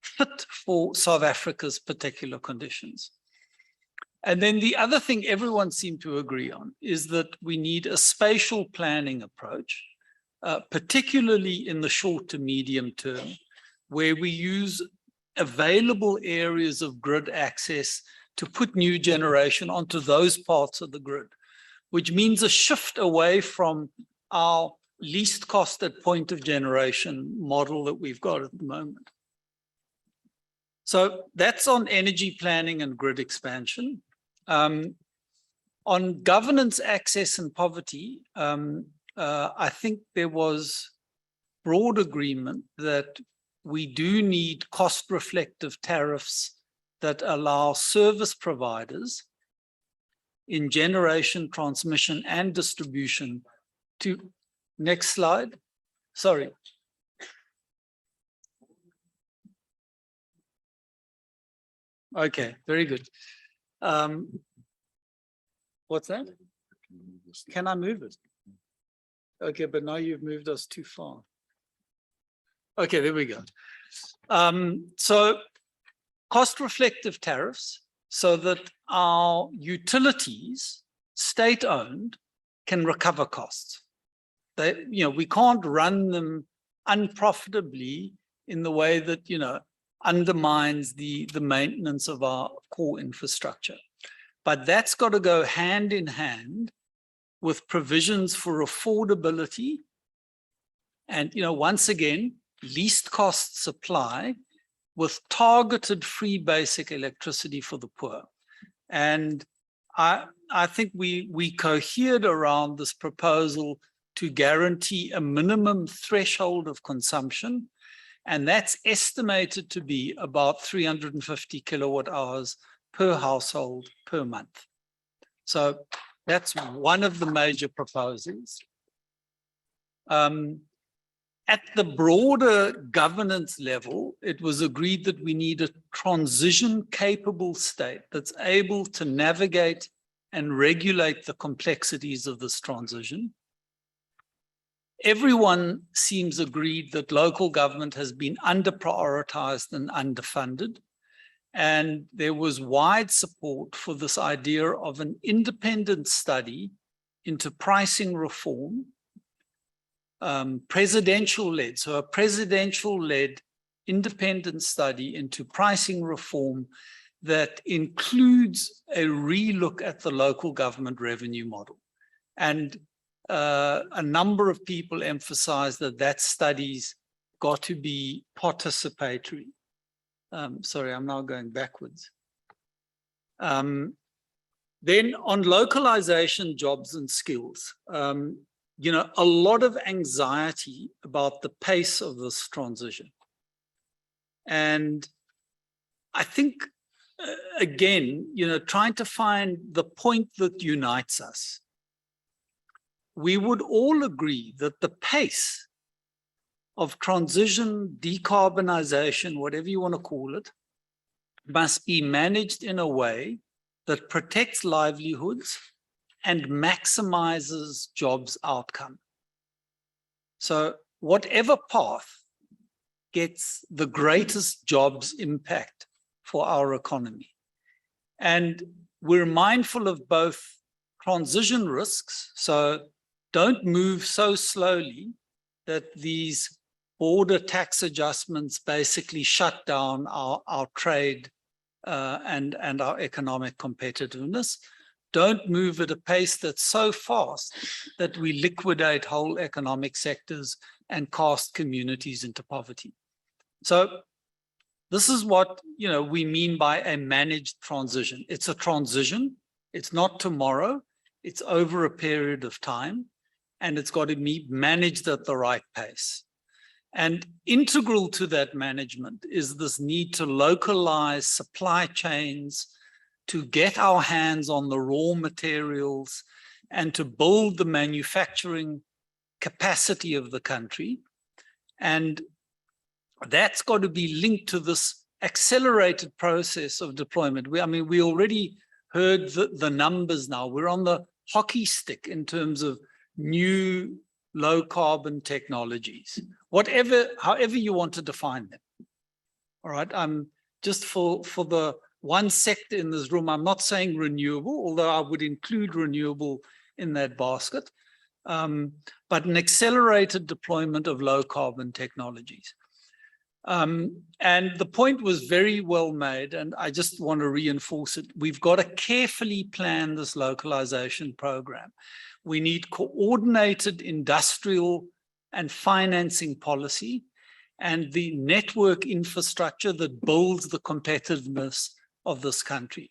fit for South Africa's particular conditions. And then the other thing everyone seemed to agree on is that we need a spatial planning approach, particularly in the short to medium term, where we use available areas of grid access to put new generation onto those parts of the grid, which means a shift away from our least cost at point of generation model that we've got at the moment. So that's on energy planning and grid expansion. On governance, access, and poverty, I think there was broad agreement that we do need cost-reflective tariffs that allow service providers in generation, transmission, and distribution to, next slide, sorry. Okay, very good. What's that? Can I move it? Okay, but now you've moved us too far. Okay, there we go. So cost-reflective tariffs so that our utilities, state-owned, can recover costs. We can't run them unprofitably in the way that, undermines the maintenance of our core infrastructure. But that's got to go hand in hand with provisions for affordability and, once again, least cost supply with targeted free basic electricity for the poor. And I think we cohered around this proposal to guarantee a minimum threshold of consumption, and that's estimated to be about 350 kilowatt hours per household per month. So that's one of the major proposals. At the broader governance level, it was agreed that we need a transition-capable state that's able to navigate and regulate the complexities of this transition. Everyone seems agreed that local government has been under-prioritized and underfunded. And there was wide support for this idea of an independent study into pricing reform, presidential-led, so a presidential-led independent study into pricing reform that includes a relook at the local government revenue model. And a number of people emphasize that that study's got to be participatory. Sorry, I'm now going backwards. Then on localization, jobs and skills, you know, a lot of anxiety about the pace of this transition. And I think, again, you know, trying to find the point that unites us. We would all agree that the pace of transition, decarbonization, whatever you want to call it, must be managed in a way that protects livelihoods and maximizes jobs outcome. So whatever path gets the greatest jobs impact for our economy. And we're mindful of both transition risks, so don't move so slowly that these border tax adjustments basically shut down our trade and our economic competitiveness. Don't move at a pace that's so fast that we liquidate whole economic sectors and cast communities into poverty. So this is what, you know, we mean by a managed transition. It's a transition. It's not tomorrow. It's over a period of time, and it's got to be managed at the right pace. And integral to that management is this need to localize supply chains, to get our hands on the raw materials, and to build the manufacturing capacity of the country. And that's got to be linked to this accelerated process of deployment. I mean, we already heard the numbers now. We're on the hockey stick in terms of new low carbon technologies, however you want to define them. All right, just for the one sector in this room, I'm not saying renewable, although I would include renewable in that basket, but an accelerated deployment of low carbon technologies. And the point was very well made, and I just want to reinforce it. We've got to carefully plan this localization program. We need coordinated industrial and financing policy and the network infrastructure that builds the competitiveness of this country.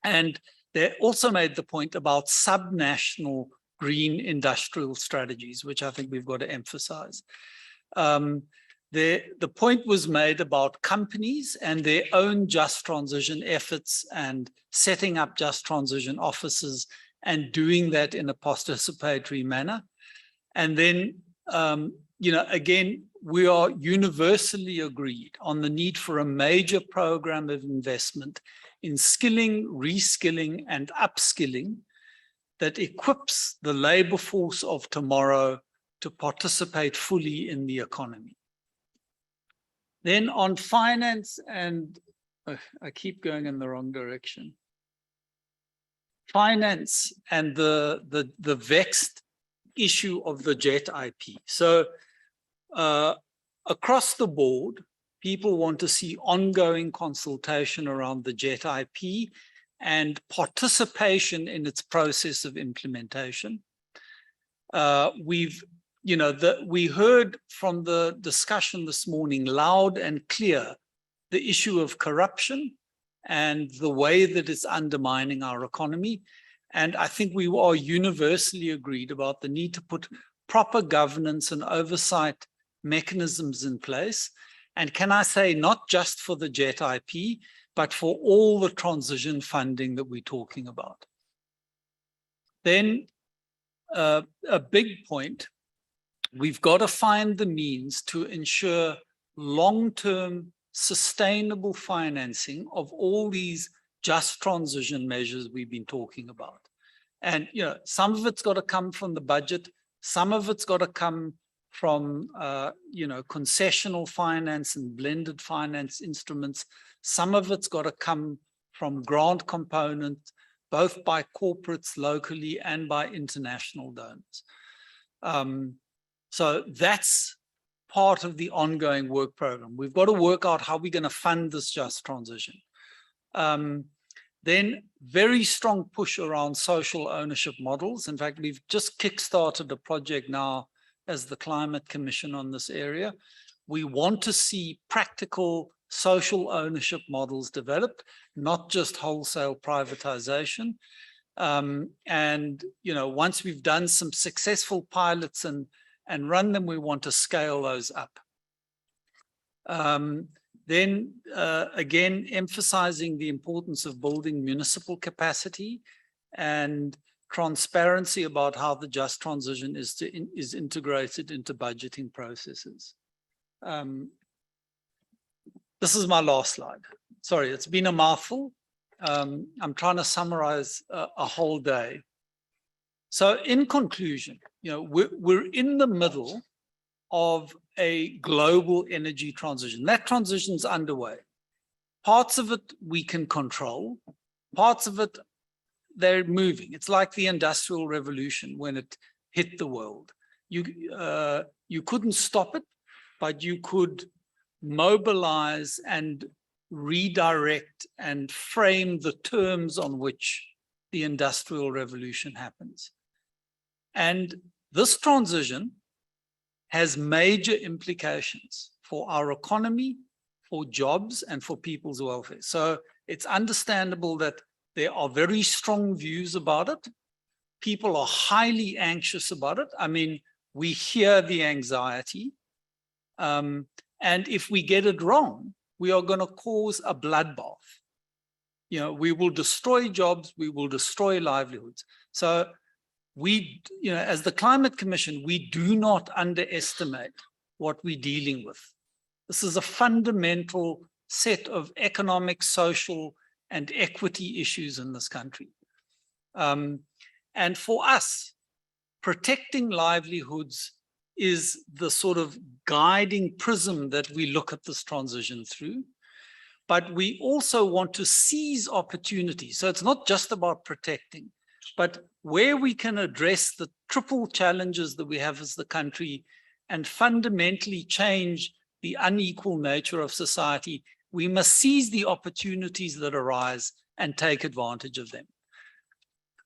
And they also made the point about subnational green industrial strategies, which I think we've got to emphasize. The point was made about companies and their own just transition efforts and setting up just transition offices and doing that in a participatory manner. And then, you know, again, we are universally agreed on the need for a major program of investment in skilling, reskilling, and upskilling that equips the labor force of tomorrow to participate fully in the economy. Then on finance and, I keep going in the wrong direction. Finance and the vexed issue of the jet IP. So across the board, people want to see ongoing consultation around the jet IP and participation in its process of implementation. We heard from the discussion this morning loud and clear the issue of corruption and the way that it's undermining our economy. And I think we are universally agreed about the need to put proper governance and oversight mechanisms in place. And can I say, not just for the jet IP, but for all the transition funding that we're talking about. Then a big point we've got to find the means to ensure long-term sustainable financing of all these just transition measures we've been talking about. And, you know, some of it's got to come from the budget. Some of it's got to come from, you know, concessional finance and blended finance instruments. Some of it's got to come from grant components, both by corporates locally and by international donors. So that's part of the ongoing work program. We've got to work out how we're going to fund this just transition. Then very strong push around social ownership models. In fact, we've just kickstarted a project now as the Climate Commission on this area. We want to see practical social ownership models developed, not just wholesale privatization. And, you know, once we've done some successful pilots and run them, we want to scale those up. Then again, emphasizing the importance of building municipal capacity and transparency about how the just transition is integrated into budgeting processes. This is my last slide. Sorry, it's been a mouthful. I'm trying to summarize a whole day. So in conclusion, you know, we're in the middle of a global energy transition. That transition is underway. Parts of it we can control. Parts of it, they're moving. It's like the Industrial Revolution when it hit the world. You couldn't stop it, but you could mobilize and redirect and frame the terms on which the Industrial Revolution happens. And this transition has major implications for our economy, for jobs, and for people's welfare. So it's understandable that there are very strong views about it. People are highly anxious about it. I mean, we hear the anxiety. And if we get it wrong, we are going to cause a bloodbath. You know, we will destroy jobs, we will destroy livelihoods. So we, you know, as the Climate Commission, we do not underestimate what we're dealing with. This is a fundamental set of economic, social, and equity issues in this country. And for us, protecting livelihoods is the sort of guiding prism that we look at this transition through. But we also want to seize opportunities. So it's not just about protecting, but where we can address the triple challenges that we have as the country and fundamentally change the unequal nature of society, we must seize the opportunities that arise and take advantage of them.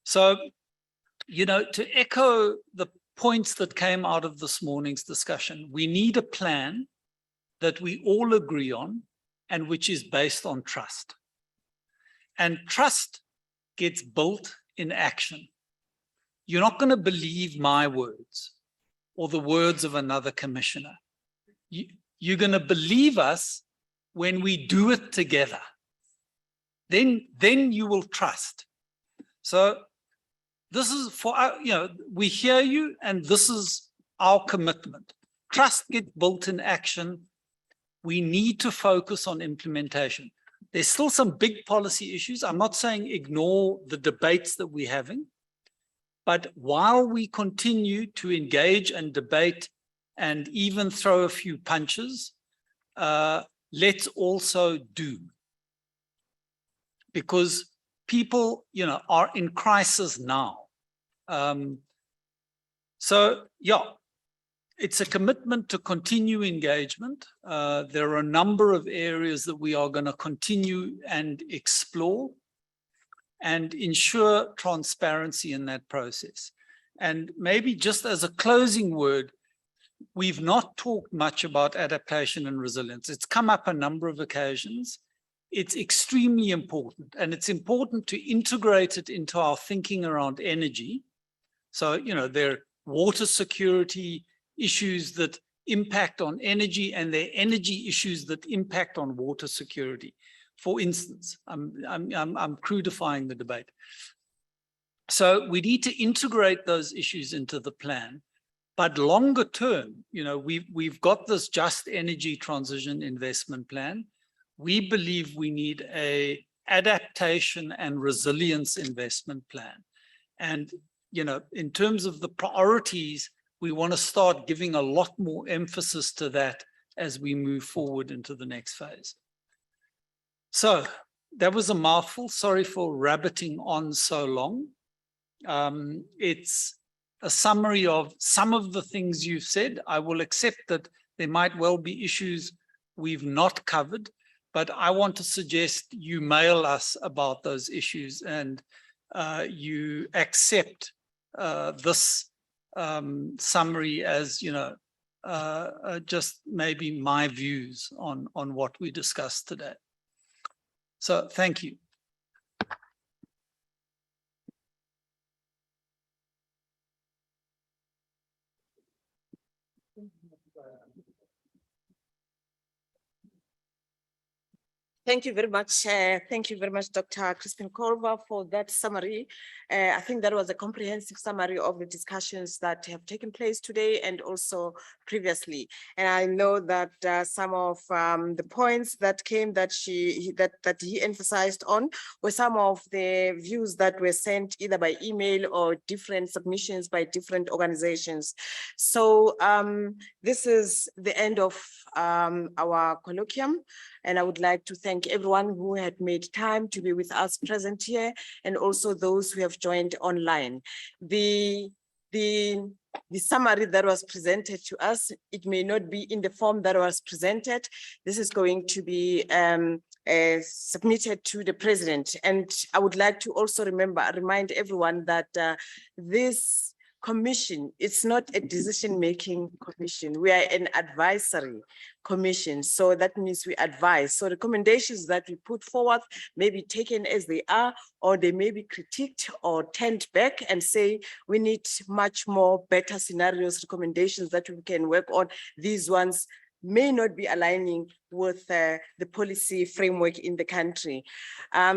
So, you know, to echo the points that came out of this morning's discussion, we need a plan that we all agree on and which is based on trust. And trust gets built in action. You're not going to believe my words or the words of another commissioner. You're going to believe us when we do it together. Then you will trust. So this is for, you know, we hear you and this is our commitment. Trust gets built in action. We need to focus on implementation. There's still some big policy issues. I'm not saying ignore the debates that we're having, but while we continue to engage and debate and even throw a few punches, let's also do. Because people, you know, are in crisis now. So, yeah. It's a commitment to continue engagement. There are a number of areas that we are going to continue and explore and ensure transparency in that process. And maybe just as a closing word, we've not talked much about adaptation and resilience. It's come up a number of occasions. It's extremely important, and it's important to integrate it into our thinking around energy. So, you know, there are water security issues that impact on energy, and there are energy issues that impact on water security. For instance, I'm crudifying the debate. So we need to integrate those issues into the plan, But longer term, we've got this just energy transition investment plan. We believe we need a adaptation and resilience investment plan. And, in terms of the priorities, we want to start giving a lot more emphasis to that as we move forward into the next phase. So that was a mouthful. Sorry for rabbiting on so long. It's a summary of some of the things you've said. I will accept that there might well be issues we've not covered, but I want to suggest you mail us about those issues and you accept this summary as, just maybe my views on what we discussed today. So thank you. Thank you very much. Thank you very much, Dr. Christine Colva, for that summary. I think that was a comprehensive summary of the discussions that have taken place today and also previously. And I know that some of the points that came that he emphasized on were some of the views that were sent either by email or different submissions by different organizations. So this is the end of our colloquium. And I would like to thank everyone who had made time to be with us present here, and also those who have joined online. The summary that was presented to us, it may not be in the form that was presented. This is going to be submitted to the president. And I would like to also remind everyone that this commission, it's not a decision-making commission. We are an advisory commission. So that means we advise. So recommendations that we put forward may be taken as they are, or they may be critiqued or turned back and say, we need much more better scenarios, recommendations that we can work on. These ones may not be aligning with the policy framework in the country. I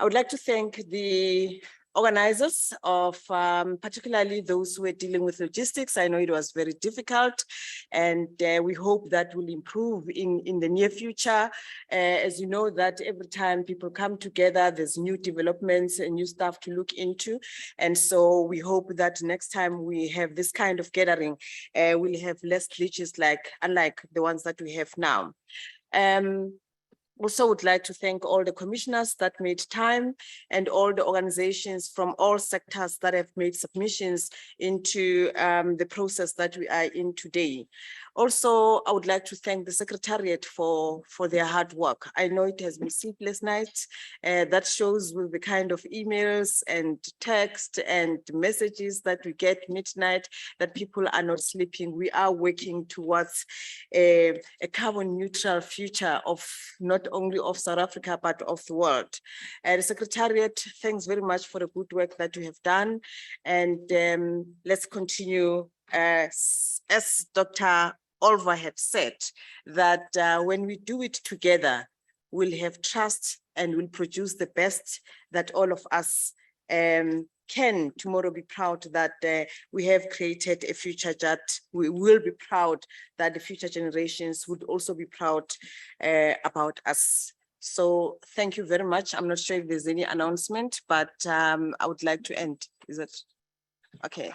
would like to thank the organizers of particularly those who were dealing with logistics. I know it was very difficult, and we hope that will improve in the near future. As you know, that every time people come together, there's new developments and new stuff to look into. And so we hope that next time we have this kind of gathering, we'll have less glitches unlike the ones that we have now. Also would like to thank all the commissioners that made time and all the organizations from all sectors that have made submissions into the process that we are in today. Also, I would like to thank the Secretariat for their hard work. I know it has been sleepless nights. That shows with the kind of emails and text and messages that we get midnight that people are not sleeping. We are working towards a carbon neutral future of not only of South Africa, but of the world. The Secretariat, thanks very much for the good work that you have done. And let's continue as Dr. Olva had said, that when we do it together, we'll have trust and we'll produce the best that all of us can tomorrow be proud that we have created a future that we will be proud that the future generations would also be proud about us. So thank you very much. I'm not sure if there's any announcement, but I would like to end. Is it? Okay.